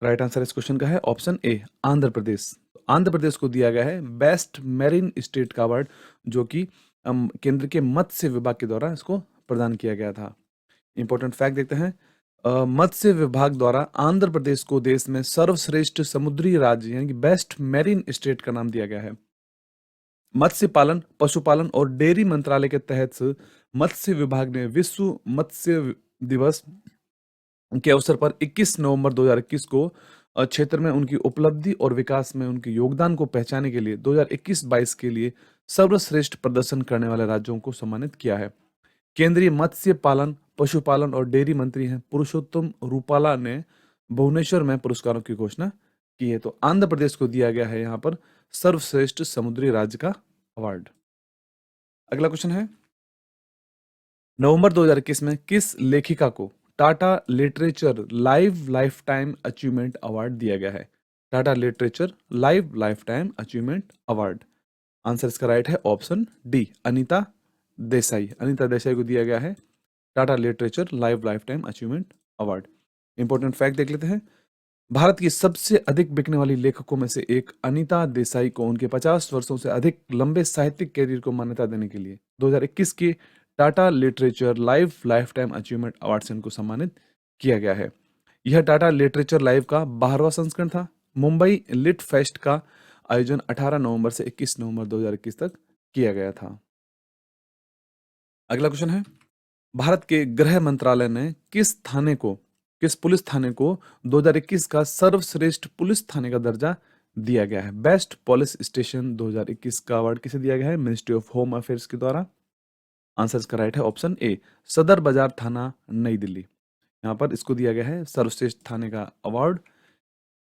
राइट आंसर इस क्वेश्चन का है ऑप्शन ए, आंध्र प्रदेश। आंध्र प्रदेश को दिया गया है बेस्ट मैरीन स्टेट का अवार्ड, जो कि केंद्र के मत्स्य विभाग के द्वारा इसको प्रदान किया गया था। इंपॉर्टेंट फैक्ट देखते हैं, मत्स्य विभाग द्वारा आंध्र प्रदेश को देश में सर्वश्रेष्ठ समुद्री राज्य यानी कि बेस्ट मैरीन स्टेट का नाम दिया गया है। मत्स्य पालन, पशुपालन और डेयरी मंत्रालय के तहत मत्स्य विभाग ने विश्व मत्स्य दिवस के अवसर पर 21 नवंबर 2021 को क्षेत्र में उनकी उपलब्धि और विकास में उनके योगदान को पहचानने के लिए 2021-22 के लिए सर्वश्रेष्ठ प्रदर्शन करने वाले राज्यों को सम्मानित किया है। केंद्रीय मत्स्य पालन, पशुपालन और डेयरी मंत्री हैं पुरुषोत्तम रूपाला ने भुवनेश्वर में पुरस्कारों की घोषणा की है। तो आंध्र प्रदेश को दिया गया है यहाँ पर सर्वश्रेष्ठ समुद्री राज्य का अवार्ड। अगला क्वेश्चन है, नवंबर 2021 में किस लेखिका को Tata literature life time achievement award दिया गया है? Tata literature life time achievement award. Answer इसका राइट है ऑप्शन डी, अनीता देसाई। अनीता देसाई को दिया गया है Tata literature life time achievement award. Important fact देख लेते हैं, भारत की सबसे अधिक बिकने वाली लेखकों में से एक अनीता देसाई को उनके 50 वर्षों से अधिक लंबे साहित्यिक कैरियर को मान्यता देने के लिए 2021 के Tata literature life time achievement award से उनको सम्मानित किया गया है। यह टाटा लिटरेचर लाइव का 12वां संस्करण था। मुंबई लिट फेस्ट का आयोजन 18 नवंबर से 21 नवंबर 2021 तक किया गया था। अगला क्वेश्चन है, भारत के गृह मंत्रालय ने किस पुलिस थाने को 2021 का सर्वश्रेष्ठ पुलिस थाने का दर्जा दिया गया है? बेस्ट पुलिस स्टेशन 2021 का अवार्ड किसे दिया गया है? मिनिस्ट्री ऑफ होम अफेयर्स के द्वारा। आंसर इसका राइट है ऑप्शन ए, सदर बाजार थाना नई दिल्ली। यहाँ पर इसको दिया गया है सर्वश्रेष्ठ थाने का अवार्ड।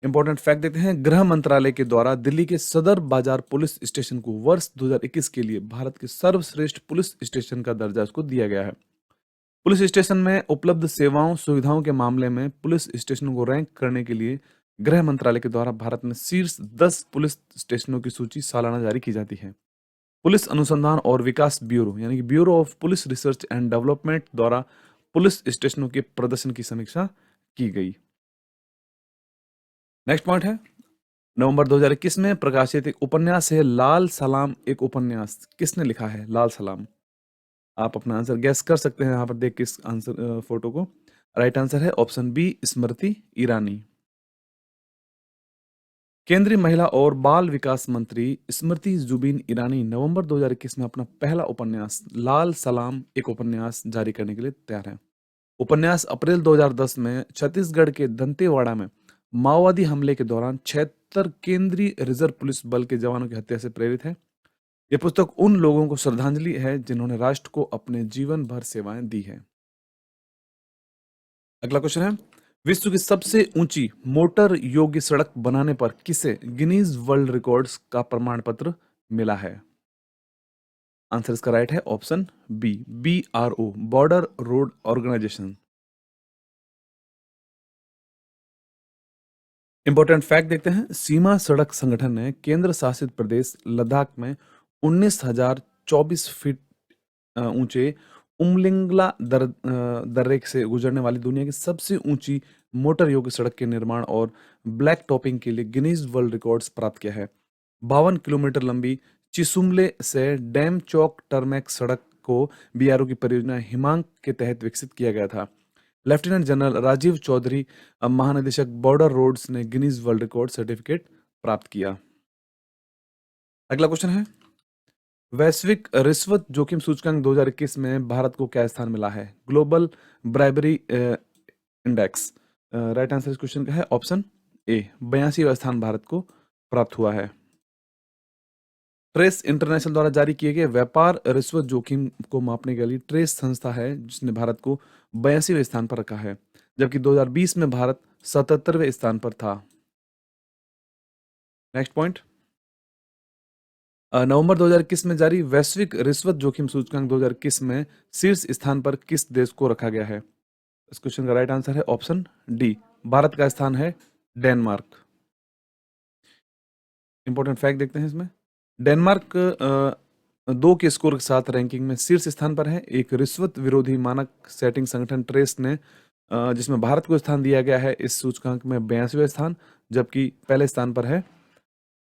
इंपॉर्टेंट फैक्ट देते हैं, गृह मंत्रालय के द्वारा दिल्ली के सदर बाजार पुलिस स्टेशन को वर्ष 2021 के लिए भारत के सर्वश्रेष्ठ पुलिस स्टेशन का दर्जा उसको दिया गया है। पुलिस स्टेशन में उपलब्ध सेवाओं सुविधाओं के मामले में पुलिस स्टेशनों को रैंक करने के लिए गृह मंत्रालय के द्वारा भारत में शीर्ष 10 पुलिस स्टेशनों की सूची सालाना जारी की जाती है। पुलिस अनुसंधान और विकास ब्यूरो यानी कि bureau of police research and development द्वारा पुलिस स्टेशनों के प्रदर्शन की समीक्षा की गई। नेक्स्ट पॉइंट है, नवंबर 2021 में प्रकाशित एक उपन्यास है लाल सलाम। एक उपन्यास किसने लिखा है लाल सलाम? आप अपना आंसर गैस कर सकते हैं यहाँ पर देख के इस आंसर फोटो को। राइट आंसर है ऑप्शन बी, स्मृति ईरानी। केंद्रीय महिला और बाल विकास मंत्री स्मृति जुबिन ईरानी नवंबर 2021 में अपना पहला उपन्यास लाल सलाम एक उपन्यास जारी करने के लिए तैयार है। उपन्यास अप्रैल 2010 में छत्तीसगढ़ के दंतेवाड़ा में माओवादी हमले के दौरान 76 केंद्रीय रिजर्व पुलिस बल के जवानों की हत्या से प्रेरित है। यह पुस्तक उन लोगों को श्रद्धांजलि है जिन्होंने राष्ट्र को अपने जीवन भर सेवाएं दी है। अगला क्वेश्चन है, विश्व की सबसे ऊंची मोटर योग्य सड़क बनाने पर किसे गिनीज वर्ल्ड रिकॉर्ड्स का प्रमाण पत्र मिला है? आंसर इसका राइट है option B, BRO, border road organisation. Important fact देखते हैं, सीमा सड़क संगठन ने केंद्र शासित प्रदेश लद्दाख में 19,024 फीट ऊंचे उमलिंगला दर्रे से गुजरने वाली दुनिया की सबसे ऊंची मोटर योग्य सड़क के निर्माण और ब्लैक टॉपिंग के लिए गिनीज वर्ल्ड रिकॉर्ड्स प्राप्त किया है। 52 किलोमीटर लंबी चिसुमले से डैम चौक टर्मैक सड़क को BRO की परियोजना हिमांक के तहत विकसित किया गया था। लेफ्टिनेंट जनरल राजीव चौधरी, महानिदेशक बॉर्डर रोड्स ने गिनीज वर्ल्ड रिकॉर्ड सर्टिफिकेट प्राप्त किया। अगला क्वेश्चन है, वैश्विक रिश्वत जोखिम सूचकांक 2021 में भारत को क्या स्थान मिला है? Global bribery index. Right answer इस क्वेश्चन का है ऑप्शन ए, 82वां स्थान भारत को प्राप्त हुआ है। ट्रेस इंटरनेशनल द्वारा जारी किए गए व्यापार रिश्वत जोखिम को मापने के लिए ट्रेस संस्था है जिसने भारत को 82वें स्थान पर रखा है, जबकि 2020 में भारत 77वें स्थान पर था। नेक्स्ट पॉइंट, नवंबर 2021 में जारी वैश्विक रिश्वत जोखिम सूचकांक 2021 में शीर्ष स्थान पर किस देश को रखा गया है? इस क्वेश्चन का राइट आंसर है ऑप्शन डी, भारत का स्थान है डेनमार्क। इंपॉर्टेंट फैक्ट देखते हैं इसमें, डेनमार्क 2 के स्कोर के साथ रैंकिंग में शीर्ष स्थान पर है। एक रिश्वत विरोधी मानक सेटिंग संगठन ट्रेस ने जिसमें भारत को स्थान दिया गया है इस सूचकांक में 82वें स्थान, जबकि पहले स्थान पर है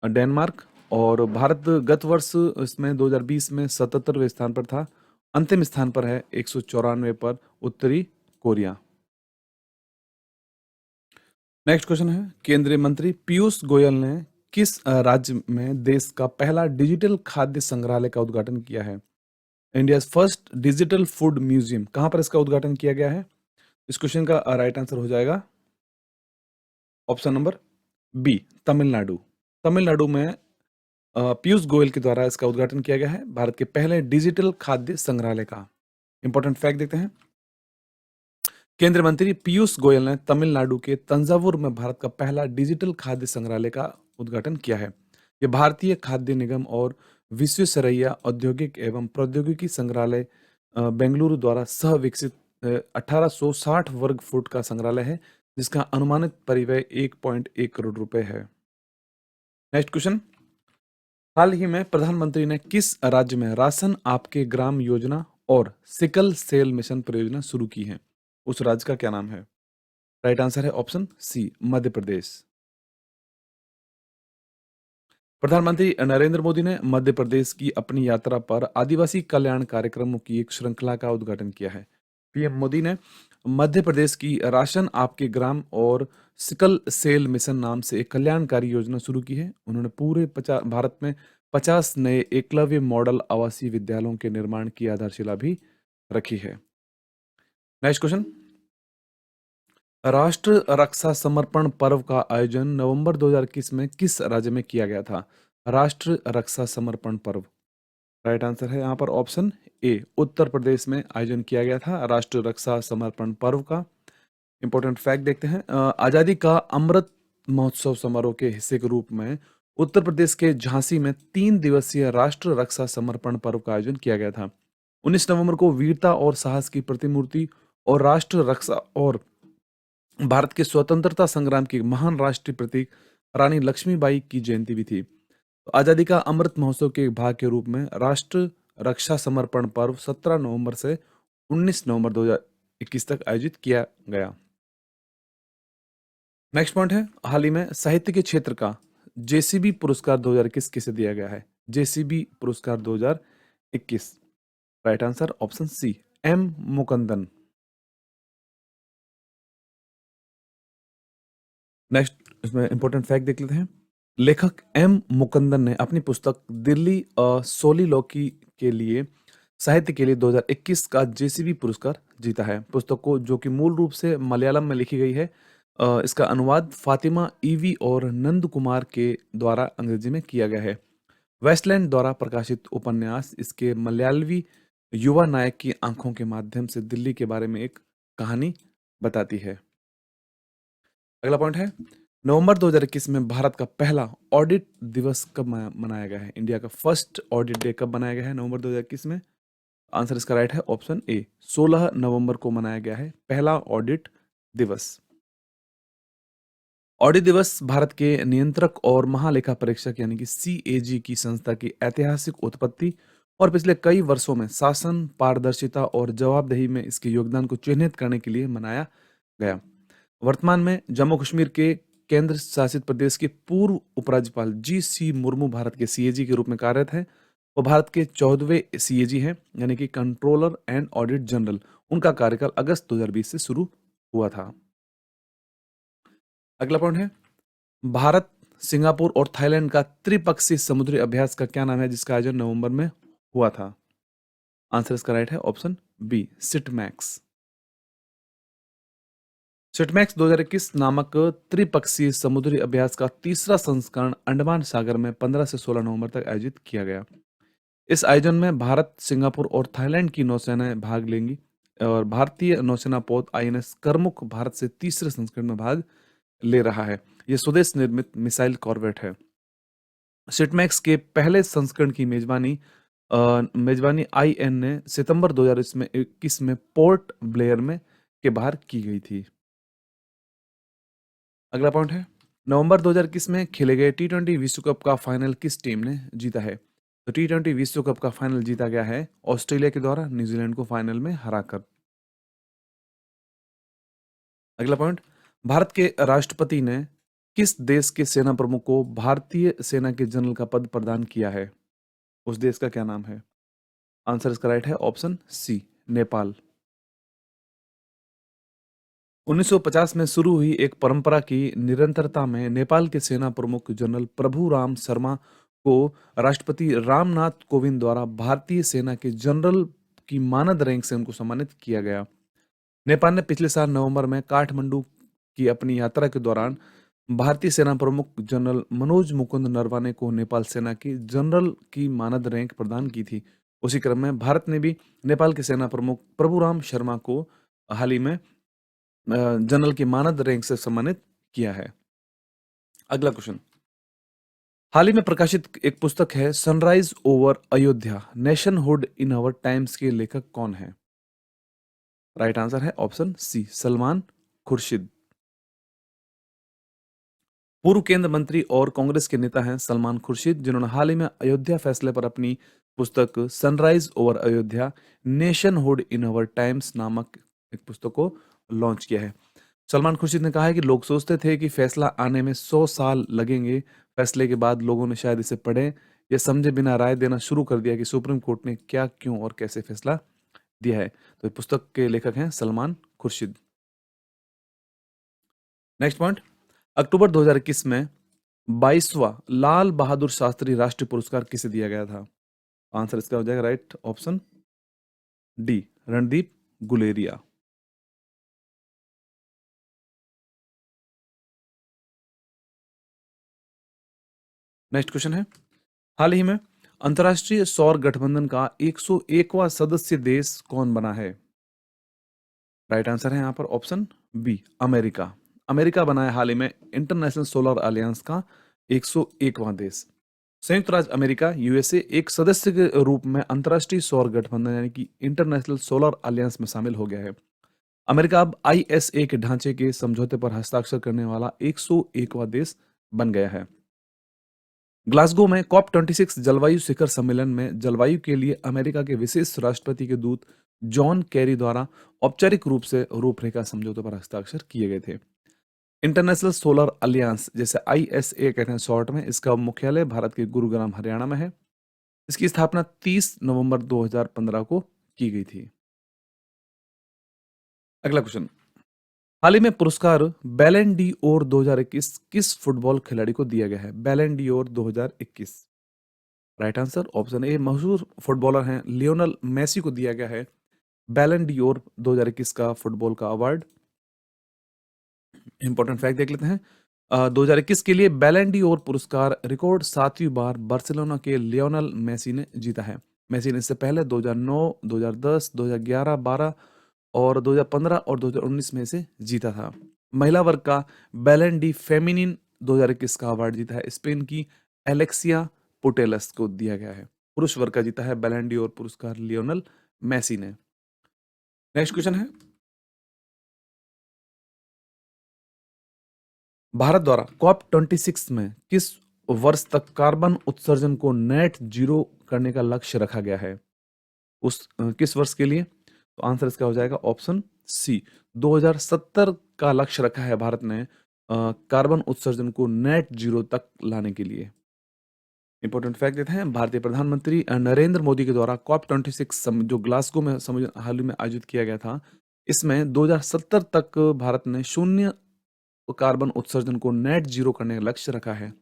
डेनमार्क। और भारत गत वर्ष इसमें 2020 में 77वें स्थान पर था। अंतिम स्थान पर है 194 पर उत्तरी कोरिया। नेक्स्ट क्वेश्चन है, केंद्रीय मंत्री पीयूष गोयल ने किस राज्य में देश का पहला डिजिटल खाद्य संग्रहालय का उद्घाटन किया है? India first digital food museum, कहां पर इसका उद्घाटन किया गया है? इस क्वेश्चन का राइट आंसर हो जाएगा option number B, Tamil Nadu. Tamil Nadu में पीयूष गोयल के द्वारा इसका उद्घाटन किया गया है, भारत के पहले डिजिटल खाद्य संग्रहालय का। इंपॉर्टेंट फैक्ट देखते हैं, केंद्रीय मंत्री पीयूष गोयल ने तमिलनाडु के तंजावुर में भारत का पहला डिजिटल खाद्य संग्रहालय का उद्घाटन किया है। यह भारतीय खाद्य निगम और विश्वेश्वरैया औद्योगिक एवं प्रौद्योगिकी संग्रहालय बेंगलुरु द्वारा सह विकसित 1860 वर्ग फुट का संग्रहालय है, जिसका अनुमानित परिव्यय 1.1 करोड़ रुपए है। नेक्स्ट क्वेश्चन, हाल ही में प्रधानमंत्री ने किस राज्य में राशन आपके ग्राम योजना और सिकल सेल मिशन परियोजना शुरू की है? उस राज्य का क्या नाम है? राइट आंसर है ऑप्शन सी, मध्य प्रदेश। प्रधानमंत्री नरेंद्र मोदी ने मध्य प्रदेश की अपनी यात्रा पर आदिवासी कल्याण कार्यक्रमों की एक श्रृंखला का उद्घाटन किया है। पीएम मोदी ने मध्य प्रदेश की राशन आपके ग्राम और सिकल सेल मिशन नाम से एक कल्याणकारी योजना शुरू की है। उन्होंने पूरे भारत में 50 नए एकलव्य मॉडल आवासीय विद्यालयों के निर्माण की आधारशिला भी रखी है। नेक्स्ट क्वेश्चन, राष्ट्र रक्षा समर्पण पर्व का आयोजन नवंबर 2021 में किस राज्य में किया गया था? राष्ट्र रक्षा समर्पण पर्व। राइट आंसर है यहाँ पर ऑप्शन ए, उत्तर प्रदेश में आयोजन किया गया था राष्ट्र रक्षा समर्पण पर्व का। इंपॉर्टेंट फैक्ट देखते हैं, आजादी का अमृत महोत्सव समारोह के हिस्से के रूप में उत्तर प्रदेश के झांसी में 3 दिवसीय राष्ट्र रक्षा समर्पण पर्व का आयोजन किया गया था। 19 नवंबर को वीरता और साहस की प्रतिमूर्ति और राष्ट्र रक्षा और भारत के स्वतंत्रता संग्राम की महान राष्ट्रीय प्रतीक रानी लक्ष्मीबाई की जयंती भी थी। तो आजादी का अमृत महोत्सव के एक भाग के रूप में राष्ट्र रक्षा समर्पण पर्व 17 नवंबर से 19 नवंबर 2021 तक आयोजित किया गया। नेक्स्ट पॉइंट है, हाल ही में साहित्य के क्षेत्र का जेसीबी पुरस्कार 2021 किसे दिया गया है? जेसीबी पुरस्कार 2021। Right answer option C, M Mukundan. Next इसमें इंपॉर्टेंट फैक्ट देख लेते हैं, लेखक एम मुकुंदन ने अपनी पुस्तक दिल्ली सोलिलोकी के लिए साहित्य के लिए 2021 का जेसीबी पुरस्कार जीता है। पुस्तक को जो कि मूल रूप से मलयालम में लिखी गई है, इसका अनुवाद फातिमा ईवी और नंद कुमार के द्वारा अंग्रेजी में किया गया है। वेस्टलैंड द्वारा प्रकाशित उपन्यास इसके मलयालवी युवा नायक की आंखों के माध्यम से दिल्ली के बारे में एक कहानी बताती है। अगला पॉइंट है, नवंबर 2021 में भारत का पहला ऑडिट दिवस कब मनाया गया है? इंडिया का फर्स्ट ऑडिट डे कब मनाया गया है नवंबर 2021 में? आंसर इसका राइट है ऑप्शन ए, 16 नवंबर को मनाया गया है पहला ऑडिट दिवस। ऑडिट दिवस भारत के नियंत्रक और महालेखा परीक्षक यानी कि सीएजी की संस्था की ऐतिहासिक उत्पत्ति और पिछले कई वर्षों में शासन, पारदर्शिता और जवाबदेही में इसके योगदान को चिन्हित करने के लिए मनाया गया। वर्तमान में जम्मू कश्मीर के केंद्र शासित प्रदेश के पूर्व उपराज्यपाल जी मुर्मू भारत के सीएजी के रूप में कार्यरत हैं। वो भारत के 14वें सीएजी हैं, यानी कि कंट्रोलर एंड ऑडिट जनरल। उनका कार्यकाल अगस्त 2020 से शुरू हुआ था। अगला पॉइंट है, भारत, सिंगापुर और थाईलैंड का त्रिपक्षीय समुद्री अभ्यास का क्या नाम है जिसका आयोजन नवंबर में हुआ था? आंसर इसका राइट है ऑप्शन बी, सिटमैक्स। सिटमैक्स 2021 नामक त्रिपक्षीय समुद्री अभ्यास का तीसरा संस्करण अंडमान सागर में 15 से 16 नवंबर तक आयोजित किया गया। इस आयोजन में भारत, सिंगापुर और थाईलैंड की नौसेनाएं भाग लेंगी और भारतीय नौसेना पोत आईएनएस करमुक भारत से तीसरे संस्करण में भाग ले रहा है। यह स्वदेश निर्मित मिसाइल कॉर्वेट है। सिटमैक्स के पहले संस्करण की मेजबानी आईएन ने सितंबर 2021 में पोर्ट ब्लेयर में के बाहर की गई थी। अगला पॉइंट है, नवंबर 2021 में खेले गए टी20 विश्व कप का फाइनल किस टीम ने जीता है? तो टी20 विश्व कप का फाइनल जीता गया है ऑस्ट्रेलिया के द्वारा न्यूजीलैंड को फाइनल में हराकर। अगला पॉइंट, भारत के राष्ट्रपति ने किस देश के सेना प्रमुख को भारतीय सेना के जनरल का पद प्रदान किया है? उस देश का क्या नाम है? आंसर इसका राइट है ऑप्शन सी, नेपाल। 1950 में शुरू हुई एक परंपरा की निरंतरता में नेपाल के सेना प्रमुख जनरल प्रभु राम शर्मा को राष्ट्रपति रामनाथ कोविंद द्वारा भारतीय सेना के जनरल की मानद रैंक से उनको सम्मानित किया गया। नेपाल ने पिछले साल नवंबर में काठमांडू की अपनी यात्रा के दौरान भारतीय सेना प्रमुख जनरल मनोज मुकुंद नरवाने को नेपाल सेना की जनरल की मानद रैंक प्रदान की थी। उसी क्रम में भारत ने भी नेपाल के सेना प्रमुख प्रभुराम शर्मा को हाल ही में जनरल की मानद रैंक से सम्मानित किया है। अगला क्वेश्चन, हाल ही में प्रकाशित एक पुस्तक है sunrise over Ayodhya, nationhood in our times के लेखक कौन है? राइट आंसर है ऑप्शन सी, सलमान खुर्शीद। पूर्व केंद्र मंत्री और कांग्रेस के नेता हैं सलमान खुर्शीद, जिन्होंने हाल ही में अयोध्या फैसले पर अपनी पुस्तक sunrise over Ayodhya, nationhood in our times नामक एक पुस्तक को लॉन्च किया है। सलमान खुर्शीद ने कहा है कि लोग सोचते थे कि फैसला आने में 100 साल लगेंगे। फैसले के बाद लोगों ने शायद इसे पढ़े या समझे बिना राय देना शुरू कर दिया कि सुप्रीम कोर्ट ने क्या, क्यों और कैसे फैसला दिया है। तो पुस्तक के लेखक हैं सलमान खुर्शीद। नेक्स्ट पॉइंट, अक्टूबर 2021 में 22वां लाल बहादुर शास्त्री राष्ट्रीय पुरस्कार किसे दिया गया था? आंसर इसका हो जाएगा right option D, Randeep Guleria. Next question है, हाल ही में अंतर्राष्ट्रीय सौर गठबंधन का 101वां सदस्य देश कौन बना है? राइट आंसर है यहाँ पर ऑप्शन बी, अमेरिका। अमेरिका बना है हाल ही में इंटरनेशनल सोलर अलियंस का 101वां देश। संयुक्त राज्य अमेरिका यूएसए एक सदस्य के रूप में अंतर्राष्ट्रीय सौर गठबंधन यानी कि इंटरनेशनल सोलर अलियंस में शामिल हो गया है। अमेरिका अब आईएसए के ढांचे के समझौते पर हस्ताक्षर करने वाला 101वां देश बन गया है। ग्लासगो में COP26 जलवायु शिखर सम्मेलन में जलवायु के लिए अमेरिका के विशेष राष्ट्रपति के दूत जॉन कैरी द्वारा औपचारिक रूप से रूपरेखा समझौते पर हस्ताक्षर किए गए थे। इंटरनेशनल सोलर अलियंस, जैसे आईएसए कहते हैं शॉर्ट में, इसका मुख्यालय भारत के गुरुग्राम हरियाणा में है। इसकी स्थापना 30 नवंबर 2015 को की गई थी। अगला क्वेश्चन, हाल ही में पुरस्कार बैलन डी ओर 2021 किस फुटबॉल खिलाड़ी को दिया गया है? Ballon d'Or 2021। Right answer option A, मशहूर फुटबॉलर हैं लियोनल मेसी को दिया गया है बैलन डी ओर 2021 का फुटबॉल का अवार्ड। इंपॉर्टेंट फैक्ट देख लेते हैं। 2021 के लिए बैलन डी ओर पुरस्कार रिकॉर्ड 7वीं बार बार्सिलोना के लियोनल मेसी ने जीता है। मेसी ने इससे पहले 2009, 2010, 2011, 12 और 2015 और 2019 में से जीता था। महिला वर्ग का बैलन डी फेमिनिन 2021 का अवार्ड जीता है स्पेन की एलेक्सिया पुटेलस को दिया गया है। पुरुष वर्ग का जीता है बैलन डी ओर पुरस्कार लियोनल मेसी ने। नेक्स्ट क्वेश्चन है, भारत द्वारा कॉप 26 में किस वर्ष तक कार्बन उत्सर्जन को नेट जीरो करने का लक्ष्य रखा गया है? किस वर्ष के लिए? तो आंसर इसका हो जाएगा ऑप्शन सी, 2070 का लक्ष्य रखा है भारत ने कार्बन उत्सर्जन को नेट जीरो तक लाने के लिए। इंपॉर्टेंट फैक्ट देते हैं, भारतीय प्रधानमंत्री नरेंद्र मोदी के द्वारा कॉप 26 जो ग्लासगो में हाल ही में आयोजित किया गया था, इसमें 2070 तक भारत ने शून्य कार्बन उत्सर्जन को नेट जीरो करने का लक्ष्य रखा है।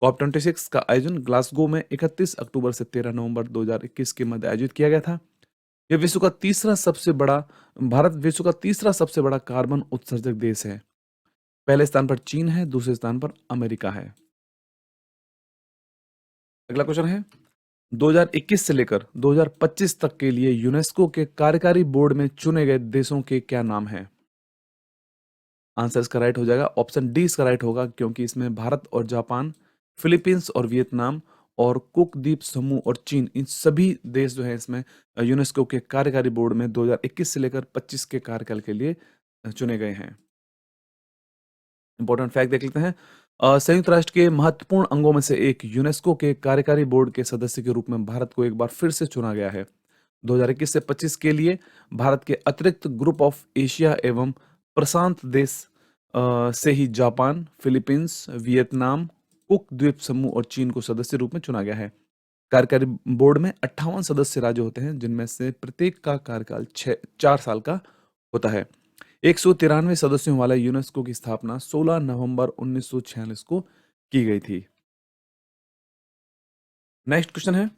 कॉप 26 का आयोजन ग्लासगो में 31 अक्टूबर से 13 नवंबर 2021 के मध्य आयोजित किया गया था। यह भारत विश्व का तीसरा सबसे बड़ा कार्बन उत्सर्जक देश है। पहले स्थान पर चीन है, दूसरे स्थान पर अमेरिका है। अगला क्वेश्चन है, 2021 से लेकर 2025 तक के लिए यूनेस्को के कार्यकारी बोर्ड में चुने गए देशों के क्या नाम हैं? आंसर इसका राइट हो जाएगा ऑप्शन डी इसका राइट होगा, क्योंकि इसमें भारत और जापान, फिलीपींस और वियतनाम और कुक द्वीप समूह और चीन, इन सभी देश जो है इसमें यूनेस्को के कार्यकारी बोर्ड में 2021 से लेकर 25 के कार्यकाल के लिए चुने गए हैं। इंपॉर्टेंट फैक्ट देख लेते हैं, संयुक्त राष्ट्र के महत्वपूर्ण अंगों में से एक यूनेस्को के कार्यकारी बोर्ड के सदस्य के रूप में भारत को एक बार फिर से चुना गया है। 2021 से 25 के लिए भारत के अतिरिक्त ग्रुप ऑफ एशिया एवं प्रशांत देश से ही जापान, फिलीपींस, वियतनाम, कुक द्वीप समूह और चीन को सदस्य रूप में चुना गया है। कार्यकारी बोर्ड में 58 सदस्य राज्य होते हैं, जिनमें से प्रत्येक का कार्यकाल 4 साल का होता है। 193 सदस्यों वाला यूनेस्को की स्थापना 16 नवंबर 1946 को की गई थी। नेक्स्ट क्वेश्चन है,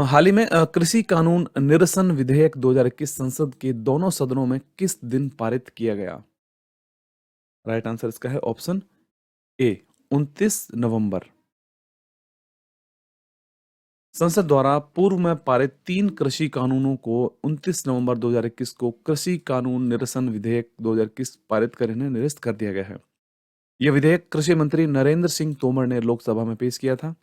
हाल ही में कृषि कानून निरसन विधेयक 2021 संसद के दोनों सदनों में किस दिन पारित किया गया? राइट आंसर इसका है ऑप्शन ए, 29 नवंबर। संसद द्वारा पूर्व में पारित 3 कृषि कानूनों को 29 नवंबर 2021 को कृषि कानून निरसन विधेयक 2021 पारित करने निरस्त कर दिया गया है। यह विधेयक कृषि मंत्री नरेंद्र सिंह तोमर ने लोकसभा में पेश किया था।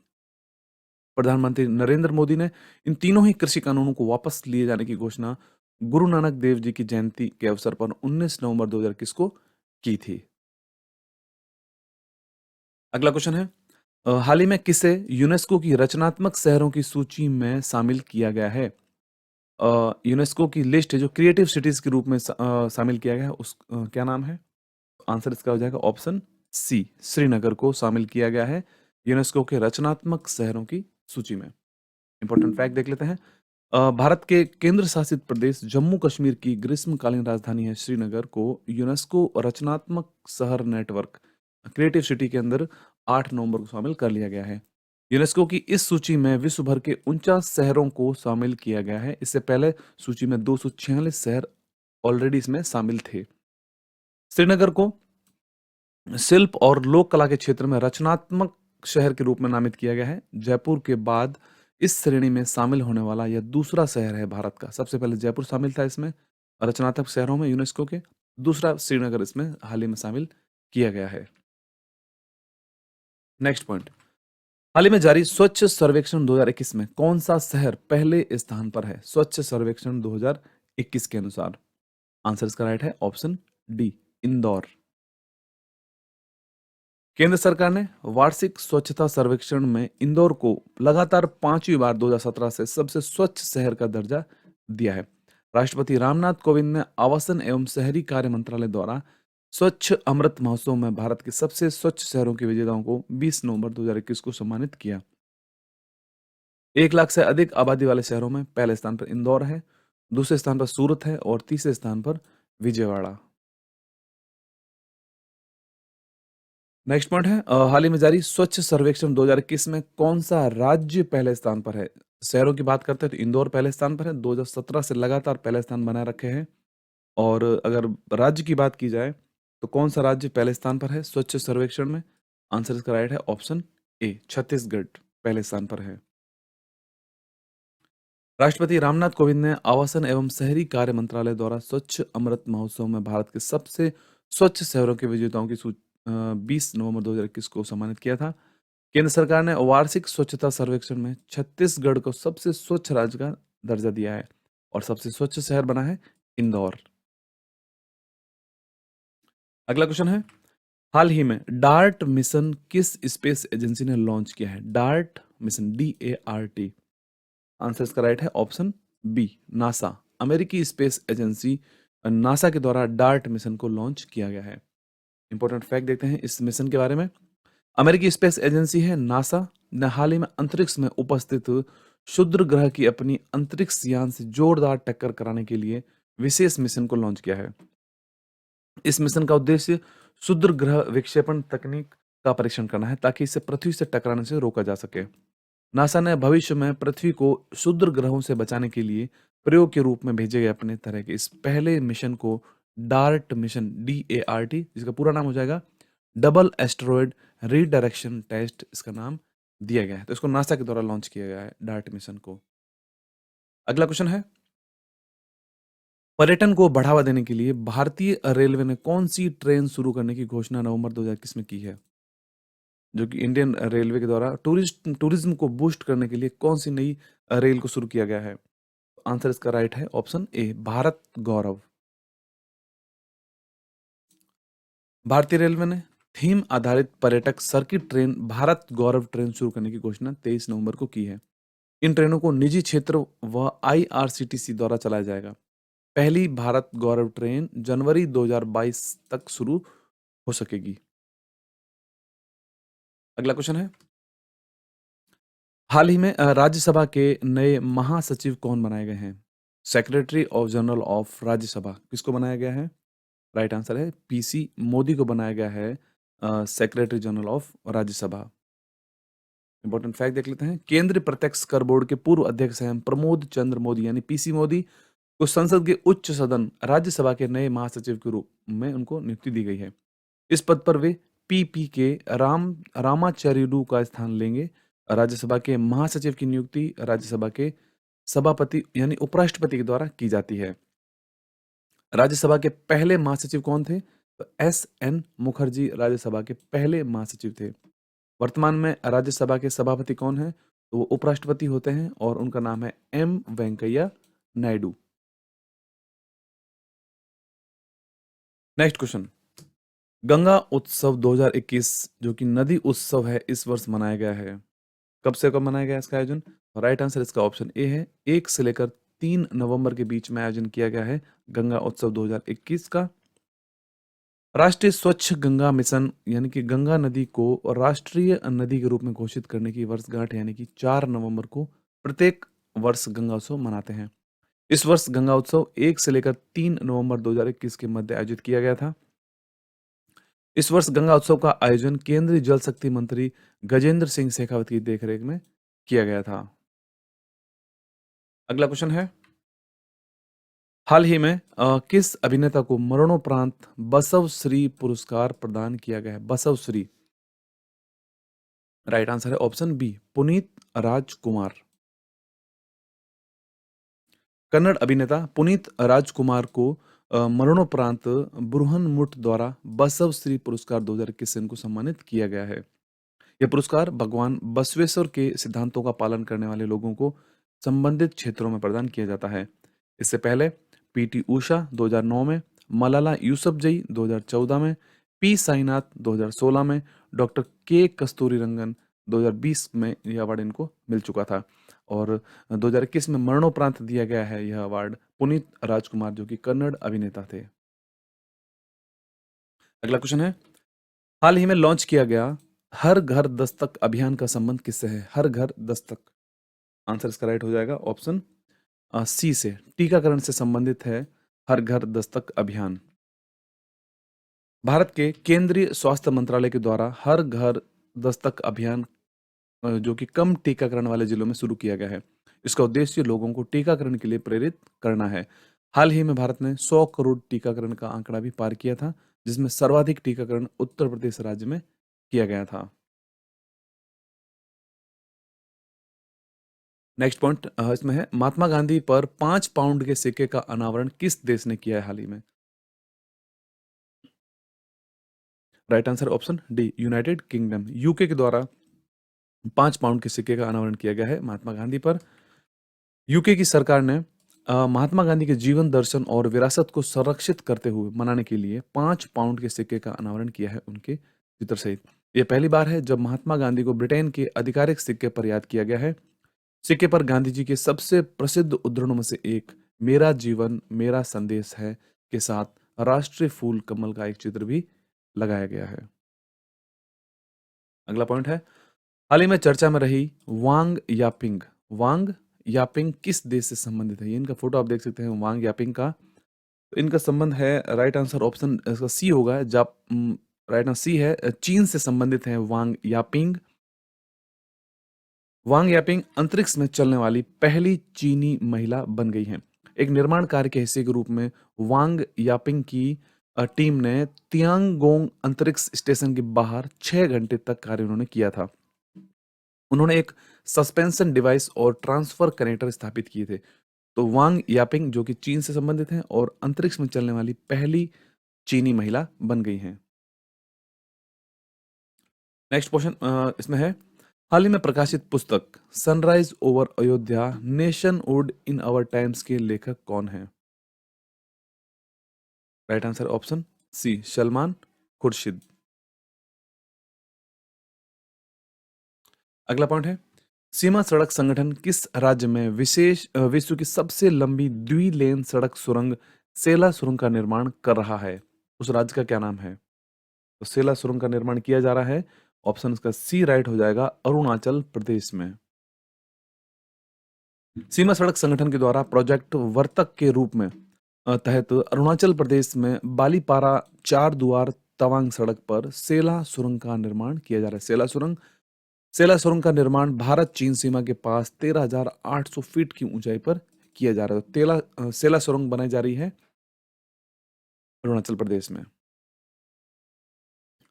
प्रधानमंत्री नरेंद्र मोदी ने इन तीनों ही कृषि कानूनों को वापस लिए जाने की घोषणा गुरु नानक देव जी की जयंती के अवसर पर 19 नवंबर 2021 को की थी। अगला क्वेश्चन है, हाल ही में किसे यूनेस्को की रचनात्मक शहरों की सूची में शामिल किया गया है? यूनेस्को की लिस्ट है जो क्रिएटिव सिटीज के रूप में शामिल किया गया है, क्या नाम है? आंसर इसका हो जाएगा ऑप्शन सी, श्रीनगर को शामिल किया गया है यूनेस्को के रचनात्मक शहरों की सूची में। इंपॉर्टेंट फैक्ट देख लेते हैं, भारत के केंद्र शासित प्रदेश जम्मू कश्मीर की ग्रीष्मकालीन राजधानी है श्रीनगर को यूनेस्को रचनात्मक शहर नेटवर्क क्रिएटिव सिटी के अंदर 8 नवंबर को शामिल कर लिया गया है। यूनेस्को की इस सूची में विश्व भर के 49 शहरों को शामिल किया गया है। इससे पहले सूची में 246 शहर ऑलरेडी इसमें शामिल थे। श्रीनगर को शिल्प और लोक कला के क्षेत्र में रचनात्मक शहर के रूप में नामित किया गया है। जयपुर के बाद इस श्रेणी में शामिल होने वाला यह दूसरा शहर है भारत का। सबसे पहले जयपुर शामिल था इसमें रचनात्मक शहरों में यूनेस्को के, दूसरा श्रीनगर इसमें हाल ही में शामिल किया गया है। नेक्स्ट पॉइंट, हाल ही में जारी स्वच्छ सर्वेक्षण 2021 में कौन सा शहर पहले स्थान पर है? स्वच्छ सर्वेक्षण 2021 के अनुसार आंसर इसका राइट है ऑप्शन डी, इंदौर। केंद्र सरकार ने वार्षिक स्वच्छता सर्वेक्षण में इंदौर को लगातार 5वीं बार 2017 से सबसे स्वच्छ शहर का दर्जा दिया है। राष्ट्रपति रामनाथ कोविंद ने आवासन एवं शहरी कार्य मंत्रालय द्वारा स्वच्छ अमृत महोत्सव में भारत के सबसे स्वच्छ शहरों के विजेताओं को 20 नवंबर 2021 को सम्मानित किया। 1 लाख से अधिक आबादी वाले शहरों में पहले स्थान पर इंदौर है, दूसरे स्थान पर सूरत है और तीसरे स्थान पर विजयवाड़ा। नेक्स्ट पॉइंट है हाल ही में जारी स्वच्छ सर्वेक्षण 2021 में कौन-सा राज्य पहले स्थान पर है? शहरों की बात करते हैं तो इंदौर पहले स्थान पर है, 2017 से लगातार पहला स्थान बनाए रखे हैं। और अगर राज्य की बात की जाए, तो कौन-सा राज्य पहले स्थान पर है स्वच्छ सर्वेक्षण में? आंसर इसका राइट है ऑप्शन ए, छत्तीसगढ़ पहले स्थान पर है। राष्ट्रपति रामनाथ कोविंद ने आवासन एवं शहरी कार्य मंत्रालय द्वारा स्वच्छ अमृत महोत्सव में भारत के सबसे स्वच्छ शहरों के विजेताओं की 20 नवंबर 2021 को सम्मानित किया था। केंद्र सरकार ने वार्षिक स्वच्छता सर्वेक्षण में छत्तीसगढ़ को सबसे स्वच्छ राज्य का दर्जा दिया है और सबसे स्वच्छ शहर बना है इंदौर। अगला क्वेश्चन है हाल ही में डार्ट मिशन किस स्पेस एजेंसी ने लॉन्च किया है? Dart mission, DART। आंसर इसका राइट है ऑप्शन बी, नासा। अमेरिकी स्पेस एजेंसी नासा के द्वारा डार्ट मिशन को लॉन्च किया गया है। इंपॉर्टेंट फैक्ट देखते हैं इस मिशन के बारे में। अमेरिकी स्पेस एजेंसी है नासा ने हाल ही में अंतरिक्ष में उपस्थित क्षुद्र ग्रह की अपनी अंतरिक्ष यान से जोरदार टक्कर कराने के लिए विशेष मिशन को लॉन्च किया है। इस मिशन का उद्देश्य क्षुद्र ग्रह विक्षेपण तकनीक का परीक्षण करना है ताकि इसे पृथ्वी से टकराने से रोका जा सके। नासा ने भविष्य में पृथ्वी को क्षुद्र ग्रहों से बचाने के लिए प्रयोग के रूप में भेजे गए अपने तरह के इस पहले मिशन को डार्ट मिशन, DART, जिसका पूरा नाम हो जाएगा डबल एस्टेरॉयड रीडायरेक्शन टेस्ट, इसका नाम दिया गया है। तो इसको नासा के द्वारा लॉन्च किया गया है डार्ट मिशन को। अगला क्वेश्चन है पर्यटन को बढ़ावा देने के लिए भारतीय रेलवे ने कौन सी ट्रेन शुरू करने की घोषणा नवंबर 2021 में की है? जो कि इंडियन रेलवे के द्वारा टूरिज्म को बूस्ट करने के लिए कौन सी नई रेल को शुरू किया गया है? आंसर इसका राइट है ऑप्शन ए, भारत गौरव। भारतीय रेलवे ने थीम आधारित पर्यटक सर्किट ट्रेन भारत गौरव ट्रेन शुरू करने की घोषणा 23 नवंबर को की है। इन ट्रेनों को निजी क्षेत्र व IRCTC द्वारा चलाया जाएगा। पहली भारत गौरव ट्रेन जनवरी 2022 तक शुरू हो सकेगी। अगला क्वेश्चन है हाल ही में राज्यसभा के नए महासचिव कौन बनाए गए हैं? Secretary of general of Rajya Sabha किसको बनाया गया है? राइट आंसर है PC मोदी को बनाया गया है secretary general of Rajya Sabha. Important fact देख लेते हैं। केंद्रीय प्रत्यक्ष कर बोर्ड के पूर्व अध्यक्ष हैं प्रमोद चंद्र मोदी यानी PC मोदी को संसद के उच्च सदन राज्यसभा के नए महासचिव के रूप में उनको नियुक्ति दी गई है। इस पद पर वे PP के रामाचार्युलू का स्थान लेंगे। राज्यसभा के महासचिव की नियुक्ति राज्यसभा के सभापति यानी उपराष्ट्रपति के द्वारा की जाती है। राज्यसभा के पहले महासचिव कौन थे? तो SN मुखर्जी राज्यसभा के पहले महासचिव थे। वर्तमान में राज्यसभा के सभापति कौन है? तो वो उपराष्ट्रपति होते हैं और उनका नाम है M Venkaiah Naidu. Next question Ganga उत्सव 2021 जो कि नदी उत्सव है इस वर्ष मनाया गया है। कब से कब मनाया गया है इसका आयोजन? राइट आंसर इसका ऑप्शन ए है 1 से लेकर 3 नवंबर के बीच में आयोजन किया गया है गंगा उत्सव 2021 का। राष्ट्रीय स्वच्छ गंगा मिशन यानी कि गंगा नदी को राष्ट्रीय नदी के रूप में घोषित करने की वर्षगांठ यानी कि 4 नवंबर को प्रत्येक वर्ष गंगा उत्सव मनाते हैं। इस वर्ष गंगा उत्सव 1 से लेकर 3 नवंबर 2021 के मध्य आयोजित किया गया था। इस वर्ष गंगा उत्सव का आयोजन केंद्रीय जल शक्ति मंत्री गजेंद्र सिंह शेखावत की देखरेख में किया गया था। अगला क्वेश्चन है हाल ही में किस अभिनेता को मरणोपरांत बसव श्री पुरस्कार प्रदान किया गया है? बसव श्री, राइट आंसर है ऑप्शन बी, पुनीत राजकुमार। कन्नड़ अभिनेता पुनीत राजकुमार को मरणोपरांत बुरहनमुठ द्वारा बसव श्री पुरस्कार 2021 से इनको सम्मानित किया गया है। यह पुरस्कार भगवान बसवेश्वर के सिद्धांतों का पालन करने वाले लोगों को संबंधित क्षेत्रों में प्रदान किया जाता है। इससे पहले PT उषा 2009 में, मलाला यूसुफजई 2014 में, P साईनाथ 2016 में, डॉक्टर K कस्तूरीरंगन 2020 में यह अवार्ड इनको मिल चुका था और 2021 में मरणोपरांत दिया गया है यह अवार्ड पुनीत राजकुमार जो कि कन्नड़ अभिनेता थे। अगला क्वेश्चन है हाल ही में लॉन्च किया गया हर घर दस्तक अभियान का संबंध किससे है? हर घर दस्तक, आंसर इसका राइट हो जाएगा ऑप्शन C से, टीकाकरण से संबंधित है हर घर दस्तक अभियान। भारत के केंद्रीय स्वास्थ्य मंत्रालय के द्वारा हर घर दस्तक अभियान जो कि कम टीकाकरण वाले जिलों में शुरू किया गया है। इसका उद्देश्य लोगों को टीकाकरण के लिए प्रेरित करना है। हाल ही में भारत ने 100 करोड़ टीकाकरण का आंकड़ा भी पार किया था, जिसमें सर्वाधिक टीकाकरण उत्तर प्रदेश राज्य में किया गया था। नेक्स्ट पॉइंट इसमें है, महात्मा गांधी पर 5 पाउंड के सिक्के का अनावरण किस देश ने किया है हाल ही में? Right answer option D, United kingdom. UK के द्वारा 5 पाउंड के सिक्के का अनावरण किया गया है महात्मा गांधी पर। यूके की सरकार ने महात्मा गांधी के जीवन दर्शन और विरासत को संरक्षित करते हुए मनाने के लिए 5 पाउंड के सिक्के का अनावरण किया है उनके चित्र सहित। यह पहली बार है जब महात्मा गांधी को ब्रिटेन के आधिकारिक सिक्के पर याद किया गया है। सिक्के पर गांधी जी के सबसे प्रसिद्ध उद्धरणों में से एक, मेरा जीवन मेरा संदेश है, के साथ राष्ट्रीय फूल कमल का एक चित्र भी लगाया गया है। अगला पॉइंट है, हाल ही में चर्चा में रही वांग यापिंग। वांग यापिंग किस देश से संबंधित है? ये इनका फोटो आप देख सकते हैं वांग यापिंग का। तो इनका संबंध है, राइट आंसर ऑप्शन इसका सी होगा। राइट आंसर सी है, चीन से संबंधित है वांग यापिंग। वांग यापिंग अंतरिक्ष में चलने वाली पहली चीनी महिला बन गई हैं। एक निर्माण कार्य के हिस्से के रूप में वांग यापिंग की टीम ने तियांगोंग अंतरिक्ष स्टेशन के बाहर 6 घंटे तक कार्य उन्होंने किया था। उन्होंने एक सस्पेंशन डिवाइस और ट्रांसफर कनेक्टर स्थापित किए थे। तो वांग यापिंग जो कि चीन से संबंधित हैं और अंतरिक्ष में चलने वाली पहली चीनी महिला बन गई हैं। नेक्स्ट क्वेश्चन इसमें है, हाल ही में प्रकाशित पुस्तक sunrise over Ayodhya nationhood in our times के लेखक कौन है? Right answer option C, Salman Khurshid. अगला पॉइंट है, सीमा सड़क संगठन किस राज्य में विश्व की सबसे लंबी द्वि लेन सड़क सुरंग सेला सुरंग का निर्माण कर रहा है? उस राज्य का क्या नाम है? तो सेला सुरंग का निर्माण किया जा रहा है, ऑप्शन इसका सी राइट हो जाएगा, अरुणाचल प्रदेश में। सीमा सड़क संगठन के द्वारा प्रोजेक्ट वर्तक के रूप में तहत अरुणाचल प्रदेश में बालीपारा चार दुआर तवांग सड़क पर सेला सुरंग का निर्माण किया जा रहा है। सेला सुरंग का निर्माण भारत चीन सीमा के पास 13,800 फीट की ऊंचाई पर किया जा रहा है। सेला सुरंग बनाई जा रही है अरुणाचल प्रदेश में।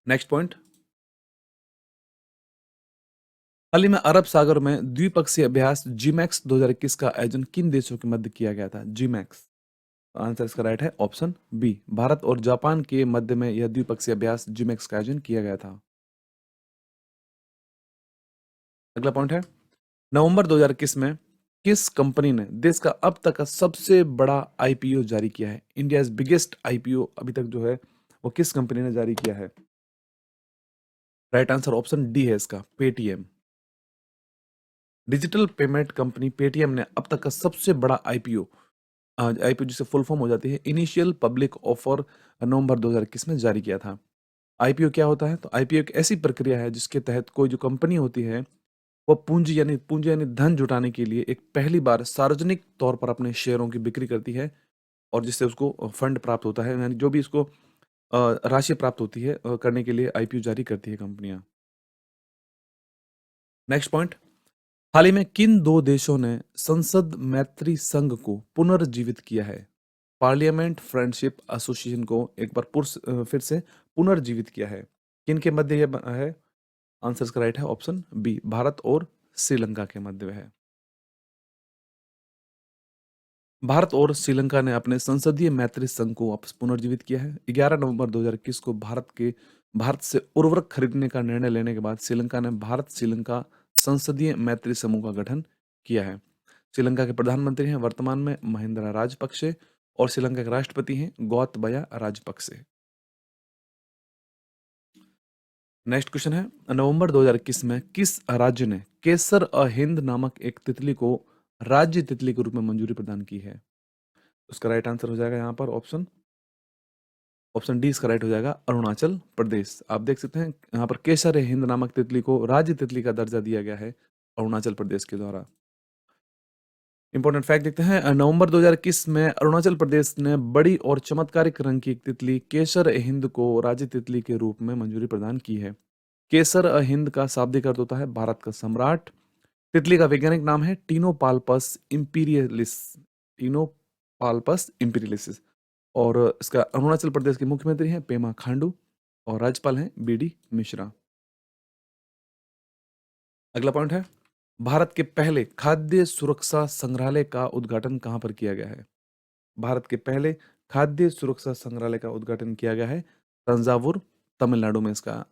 नेक्स्ट पॉइंट, हाल ही में अरब सागर में द्विपक्षीय अभ्यास जीमैक्स 2021 का आयोजन किन देशों के मध्य किया गया था? जीमैक्स, आंसर इसका राइट है ऑप्शन बी, भारत और जापान के मध्य में यह द्विपक्षीय अभ्यास जीमैक्स का आयोजन किया गया था। अगला पॉइंट है, नवंबर 2021 में किस कंपनी ने देश का अब तक का सबसे बड़ा आईपीओ जारी किया है? इंडिया बिगेस्ट आईपीओ अभी तक जो है वो किस कंपनी ने जारी किया है? राइट आंसर ऑप्शन डी है इसका, Paytm. Digital payment company Paytm ने अब तक का सबसे बड़ा आईपीओ जिसे फुल फॉर्म हो जाती है इनिशियल पब्लिक ऑफर, नवंबर 2021 में जारी किया था। आईपीओ क्या होता है? तो आईपीओ एक ऐसी प्रक्रिया है जिसके तहत कोई जो कंपनी होती है वो पूंजी यानी धन जुटाने के लिए एक पहली बार सार्वजनिक तौर पर अपने शेयरों की बिक्री करती है और जिससे उसको फंड प्राप्त होता है, यानी जो भी इसको राशि प्राप्त होती है करने के लिए आईपीओ जारी करती है कंपनियां। नेक्स्ट पॉइंट, हाल ही में किन दो देशों ने संसद मैत्री संघ को पुनर्जीवित किया है? पार्लियामेंट फ्रेंडशिप एसोसिएशन को एक बार फिर से पुनर्जीवित किया है। किन के मध्य यह है? आंसर इसका राइट है ऑप्शन बी, भारत और श्रीलंका के मध्य है। भारत और श्रीलंका ने अपने संसदीय मैत्री संघ को वापस पुनर्जीवित किया है। 11 नवंबर 2021 को भारत से उर्वरक खरीदने का निर्णय लेने के बाद श्रीलंका ने भारत श्रीलंका संसदीय मैत्री समूह का गठन किया है। श्रीलंका के प्रधानमंत्री हैं वर्तमान में महिंद्रा राजपक्षे और श्रीलंका के राष्ट्रपति हैं गोतबाया राजपक्षे। नेक्स्ट क्वेश्चन है, नवंबर 2021 में किस राज्य ने केसर अ हिंद नामक एक तितली को राज्य तितली के रूप में मंजूरी प्रदान की है? उसका राइट आंसर हो जाएगा यहाँ पर ऑप्शन डी इसका राइट हो जाएगा, अरुणाचल प्रदेश। आप देख सकते हैं यहाँ पर केसर ए हिंद नामक तितली को राज्य तितली का दर्जा दिया गया है अरुणाचल प्रदेश के द्वारा। इंपॉर्टेंट फैक्ट देखते हैं। नवंबर 2021 में अरुणाचल प्रदेश ने बड़ी और चमत्कारिक रंग की एक तितली केसर हिंद को राज्य तितली के रूप में मंजूरी प्रदान की है। केसर हिंद का शाब्दिक अर्थ होता है भारत का सम्राट। तितली का वैज्ञानिक नाम है टीनोपाल्पस इम्पीरियलिस। टीनोपाल्पस इम्पीरियलिस। और इसका अरुणाचल प्रदेश के मुख्यमंत्री हैं पेमा खांडू और राज्यपाल हैं बीडी मिश्रा। अगला पॉइंट है, भारत के पहले खाद्य सुरक्षा संग्रहालय का उद्घाटन कहाँ पर किया गया है? भारत के पहले खाद्य सुरक्षा संग्रहालय का उद्घाटन किया गया है तंजावुर, तमिलनाडु में इसका।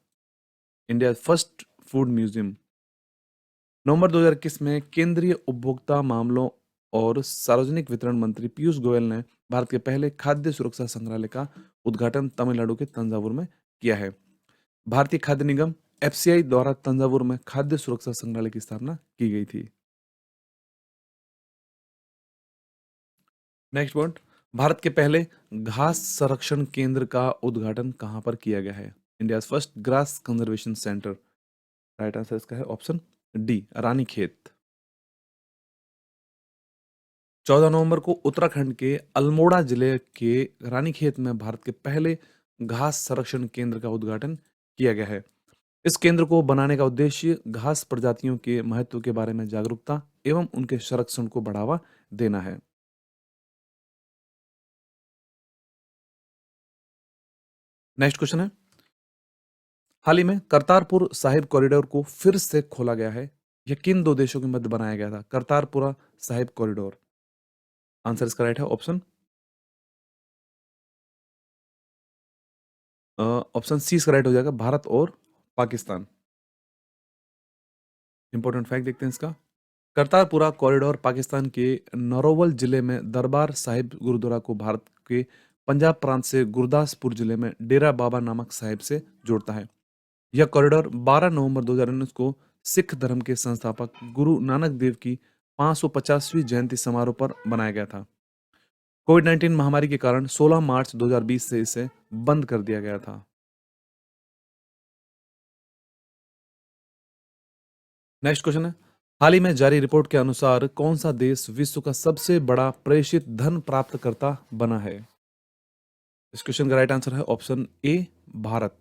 India first food museum. नवंबर 2021 में केंद्रीय उपभोक्ता मामलों और सार्वजनिक वितरण मंत्री पीयूष गोयल ने भारत के पहले खाद्य सुरक्षा संग्रहालय का उद्घाटन तमिलनाडु के तंजावुर में किया है। भारतीय खाद्य निगम एफसीआई द्वारा तंजावुर में खाद्य सुरक्षा संग्रहालय की स्थापना की गई थी। नेक्स्ट पॉइंट, भारत के पहले घास संरक्षण केंद्र का उद्घाटन कहां पर किया गया है? India first grass conservation centre. Right answer इसका है ऑप्शन डी, रानीखेत। 14 नवंबर को उत्तराखंड के अल्मोड़ा जिले के रानीखेत में भारत के पहले घास संरक्षण केंद्र का उद्घाटन किया गया है। इस केंद्र को बनाने का उद्देश्य घास प्रजातियों के महत्व के बारे में जागरूकता एवं उनके संरक्षण को बढ़ावा देना है। नेक्स्ट क्वेश्चन है, हाल ही में करतारपुर साहिब कॉरिडोर को फिर से खोला गया है। यह किन दो देशों के मध्य बनाया गया था? करतारपुरा साहिब कॉरिडोर। आंसर इसका राइट है ऑप्शन ऑप्शन सी इसका राइट हो जाएगा, भारत और पाकिस्तान। इंपॉर्टेंट फैक्ट देखते हैं इसका। करतारपुरा कॉरिडोर पाकिस्तान के नरोवल जिले में दरबार साहिब गुरुद्वारा को भारत के पंजाब प्रांत से गुरदासपुर जिले में डेरा बाबा नानक साहिब से जोड़ता है। यह कॉरिडोर 12 नवंबर 2019 को सिख धर्म के संस्थापक गुरु नानक देव की 550वीं जयंती समारोह पर बनाया गया था। कोविड-19 महामारी के कारण 16 मार्च 2020 से इसे बंद कर दिया गया था। नेक्स्ट क्वेश्चन है, हाल ही में जारी रिपोर्ट के अनुसार कौन सा देश विश्व का सबसे बड़ा प्रेषित धन प्राप्तकर्ता बना है? इस क्वेश्चन का राइट आंसर है ऑप्शन ए, भारत।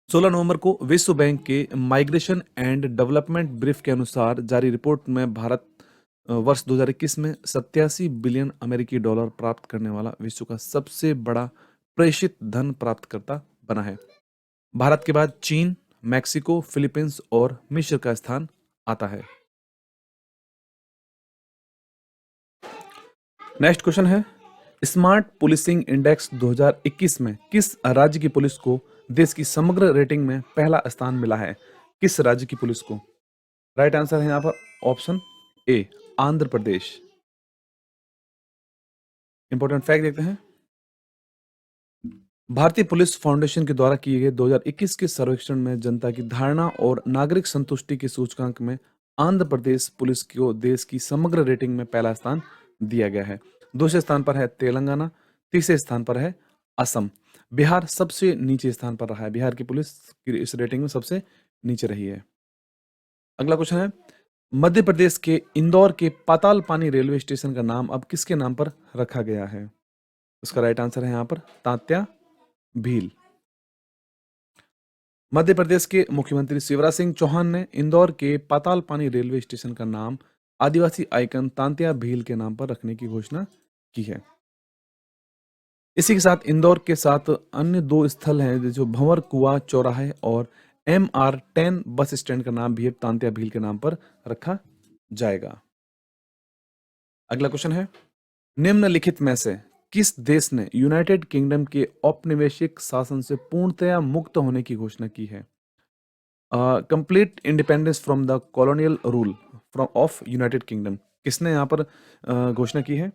16 नवंबर को विश्व बैंक के माइग्रेशन एंड डेवलपमेंट ब्रीफ के अनुसार जारी रिपोर्ट में भारत वर्ष 2021 में 87 बिलियन अमेरिकी डॉलर प्राप्त करने वाला विश्व का सबसे बड़ा प्रेषित धन प्राप्तकर्ता बना है। भारत के बाद चीन, मैक्सिको, फिलीपींस और मिस्र का स्थान आता है। नेक्स्ट क्वेश्चन है, स्मार्ट पुलिसिंग इंडेक्स 2021 में किस राज्य की पुलिस को देश की समग्र रेटिंग में पहला स्थान मिला है? किस राज्य की पुलिस को? राइट आंसर है यहाँ पर option A, Andhra Pradesh. Important fact देखते हैं, भारतीय पुलिस फाउंडेशन के द्वारा किए गए 2021 के सर्वेक्षण में जनता की धारणा और नागरिक संतुष्टि के सूचकांक में आंध्र प्रदेश पुलिस को देश की समग्र रेटिंग में पहला स्थान दिया गया है। दूसरे स्थान पर है तेलंगाना, तीसरे स्थान पर है असम। बिहार सबसे नीचे स्थान पर रहा है। बिहार की पुलिस की इस रेटिंग में सबसे नीचे रही है। अगला क्वेश्चन है, मध्य प्रदेश के इंदौर के पाताल पानी रेलवे स्टेशन का नाम अब किसके नाम पर रखा गया है? उसका राइट आंसर है यहाँ पर तात्या भील। मध्य प्रदेश के मुख्यमंत्री शिवराज सिंह चौहान ने इंदौर के पाताल पानी रेलवे स्टेशन का नाम आदिवासी आइकन तांत्या भील के नाम पर रखने की घोषणा की है। इसी के साथ इंदौर के साथ अन्य दो स्थल हैं जो भंवर कुआ चौराहे और MR10 बस स्टैंड का नाम भी तांत्या भील के नाम पर रखा जाएगा। अगला क्वेश्चन है, निम्नलिखित में से किस देश ने यूनाइटेड किंगडम के औपनिवेशिक शासन से पूर्णतया मुक्त होने की घोषणा की है? Complete independence from the colonial rule from of United kingdom, किसने यहाँ पर घोषणा की है?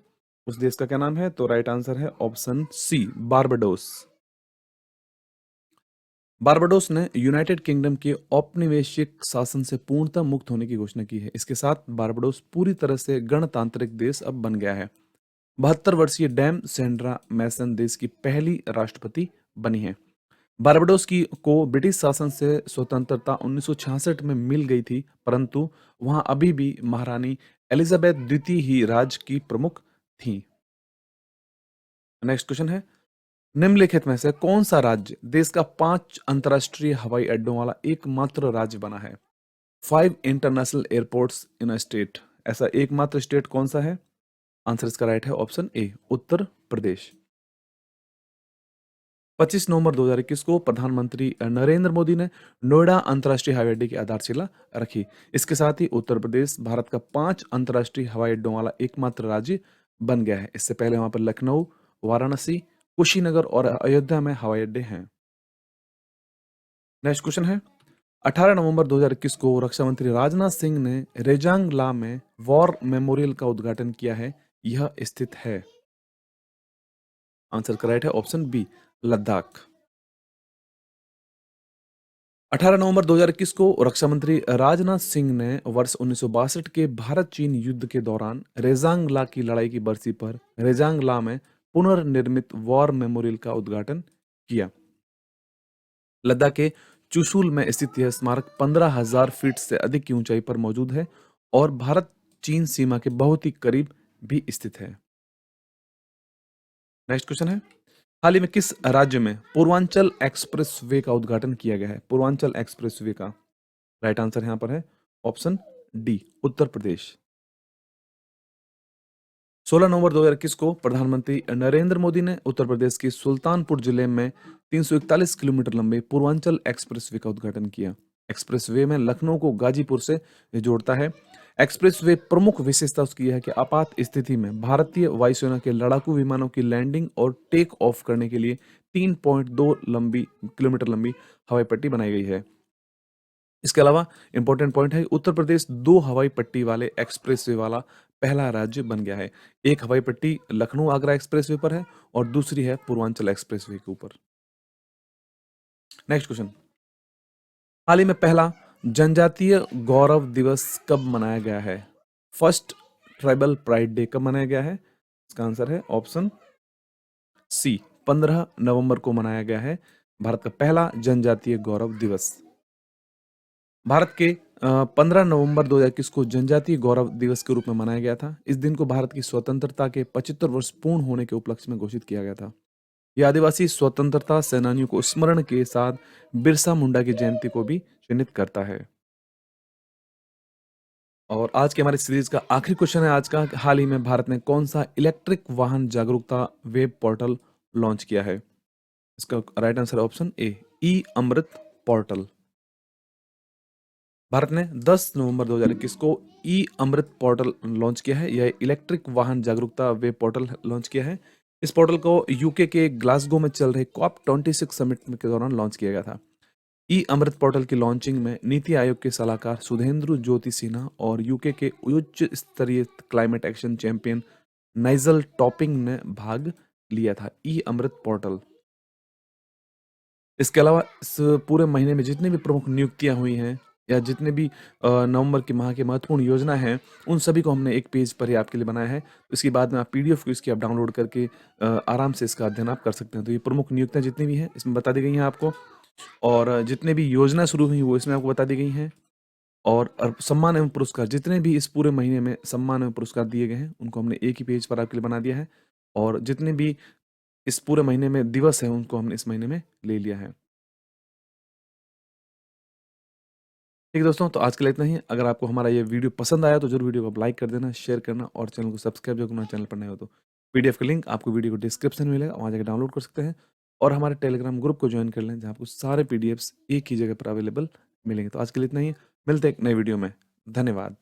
उस देश का क्या नाम है? तो राइट आंसर है ऑप्शन सी, बारबाडोस। बारबाडोस ने यूनाइटेड किंगडम के औपनिवेशिक शासन से पूर्णतः मुक्त होने की घोषणा की है। इसके साथ बारबाडोस पूरी तरह से गणतांत्रिक देश अब बन गया है। 72 वर्षीय डैम सेंड्रा मैसन देश की पहली राष्ट्रपति बनी है। बारबाडोस की को ब्रिटिश शासन से स्वतंत्रता 1966 में मिल गई थी, परंतु वहां अभी भी महारानी एलिजाबेथ द्वितीय ही राज्य की प्रमुख थी। नेक्स्ट क्वेश्चन है, निम्नलिखित में से कौन सा राज्य देश का 5 अंतरराष्ट्रीय हवाई अड्डों वाला एकमात्र राज्य बना है? 5 international airports in a state. ऐसा एकमात्र स्टेट कौन सा है? आंसर इसका राइट है ऑप्शन ए, उत्तर प्रदेश। 25 नवंबर 2021 को प्रधानमंत्री नरेंद्र मोदी ने नोएडा अंतर्राष्ट्रीय हवाई अड्डे की आधारशिला रखी। इसके साथ ही उत्तर प्रदेश भारत का 5 अंतर्राष्ट्रीय हवाई अड्डों वाला एकमात्र राज्य बन गया है। इससे पहले वहां पर लखनऊ, वाराणसी, कुशीनगर और अयोध्या में हवाई अड्डे हैं। नेक्स्ट क्वेश्चन है, 18 नवंबर 2021 को रक्षा मंत्री राजनाथ सिंह ने रेजांग ला में वॉर मेमोरियल का उद्घाटन किया है। यह स्थित है, आंसर करेक्ट है ऑप्शन बी, लद्दाख। 18 नवंबर 2021 को रक्षा मंत्री राजनाथ सिंह ने वर्ष 1962 के भारत चीन युद्ध के दौरान रेजांग ला की लड़ाई की बरसी पर रेजांग ला में पुनर्निर्मित वॉर मेमोरियल का उद्घाटन किया। लद्दाख के चुशुल में स्थित यह स्मारक 15,000 फीट से अधिक की ऊंचाई पर मौजूद है और भारत चीन सीमा के बहुत ही करीब भी स्थित है। नेक्स्ट क्वेश्चन है, हाल ही में किस राज्य में पूर्वांचल एक्सप्रेस वे का उद्घाटन किया गया है? पूर्वांचल एक्सप्रेस वे का राइट आंसर यहां पर है ऑप्शन डी, उत्तर प्रदेश। 16 नवंबर 2021 को प्रधानमंत्री नरेंद्र मोदी ने उत्तर प्रदेश के सुल्तानपुर जिले में 341 किलोमीटर लंबे पूर्वांचल एक्सप्रेसवे का उद्घाटन किया। एक्सप्रेसवे में लखनऊ को गाजीपुर से जोड़ता है। एक्सप्रेसवे प्रमुख विशेषता उसकी यह है कि आपात स्थिति में भारतीय वायुसेना के लड़ाकू विमानों की लैंडिंग और टेक ऑफ करने के लिए 3.2 किलोमीटर लंबी हवाई पट्टी बनाई गई है। इसके अलावा इंपॉर्टेंट पॉइंट है, उत्तर प्रदेश 2 हवाई पट्टी वाले एक्सप्रेसवे वाला पहला राज्य बन गया है। एक हवाई पट्टी लखनऊ आगरा एक्सप्रेसवे पर है और दूसरी है पूर्वांचल एक्सप्रेसवे के ऊपर। नेक्स्ट क्वेश्चन, हाल ही में पहला जनजातीय गौरव दिवस कब मनाया गया है? फर्स्ट ट्राइबल प्राइड डे कब मनाया गया है? इसका आंसर है ऑप्शन सी, 15 नवंबर को मनाया गया है भारत का पहला जनजातीय गौरव दिवस। भारत के 15 नवंबर 2021 को जनजातीय गौरव दिवस के रूप में मनाया गया था। इस दिन को भारत की स्वतंत्रता के 75 वर्ष पूर्ण होने के उपलक्ष्य में घोषित किया गया था। यह आदिवासी स्वतंत्रता सेनानियों को स्मरण के साथ बिरसा मुंडा की जयंती को भी चिन्हित करता है। और आज के हमारे सीरीज का आखिरी क्वेश्चन है आज का, हाल ही में भारत ने कौन सा इलेक्ट्रिक वाहन जागरूकता वेब पोर्टल लॉन्च किया है? इसका right answer option A, E Amrit portal. भारत ने 10 नवंबर 2021 को ई अमृत पोर्टल लॉन्च किया है। यह इलेक्ट्रिक वाहन जागरूकता वेब पोर्टल लॉन्च किया है। इस पोर्टल को यूके के ग्लासगो में चल रहे कॉप 26 समिट के दौरान लॉन्च किया गया था। ई अमृत पोर्टल की लॉन्चिंग में नीति आयोग के सलाहकार सुधेंद्र ज्योति सिन्हा और यूके के उच्च स्तरीय climate action champion Nigel topping ने भाग लिया था। ई अमृत पोर्टल, इसके अलावा इस पूरे महीने में जितनी भी प्रमुख नियुक्तियां हुई हैं या जितने भी नवंबर के माह की महत्वपूर्ण योजना है, उन सभी को हमने एक पेज पर ही आपके लिए बनाया है। इसके बाद में आप पीडीएफ को इसकी आप डाउनलोड करके आराम से इसका अध्ययन आप कर सकते हैं। तो ये प्रमुख नियुक्तियां जितनी भी हैं इसमें बता दी गई हैं आपको, और जितने भी योजना शुरू हुई वो इसमें आपको बता दी गई हैं। और सम्मान एवं पुरस्कार जितने भी इस पूरे महीने में सम्मान एवं पुरस्कार दिए गए हैं उनको हमने एक ही पेज पर आपके लिए बना दिया है। और जितने भी इस पूरे महीने में दिवस हैं उनको हमने इस महीने में ले लिया है। ठीक है दोस्तों, तो आज के लिए इतना ही। अगर आपको हमारा ये वीडियो पसंद आया तो जरूर वीडियो को आप लाइक कर देना, शेयर करना और चैनल को सब्सक्राइब जो करना, चैनल पर नए हो तो। पीडीएफ का लिंक आपको वीडियो को डिस्क्रिप्शन में मिलेगा, वहाँ जाकर डाउनलोड कर सकते हैं और हमारे टेलीग्राम ग्रुप को ज्वाइन कर लें जहाँ आपको सारे पीडीएफ्स एक ही जगह पर अवेलेबल मिलेंगे। तो आज के लिए इतना ही, मिलते हैं एक नए वीडियो में। धन्यवाद।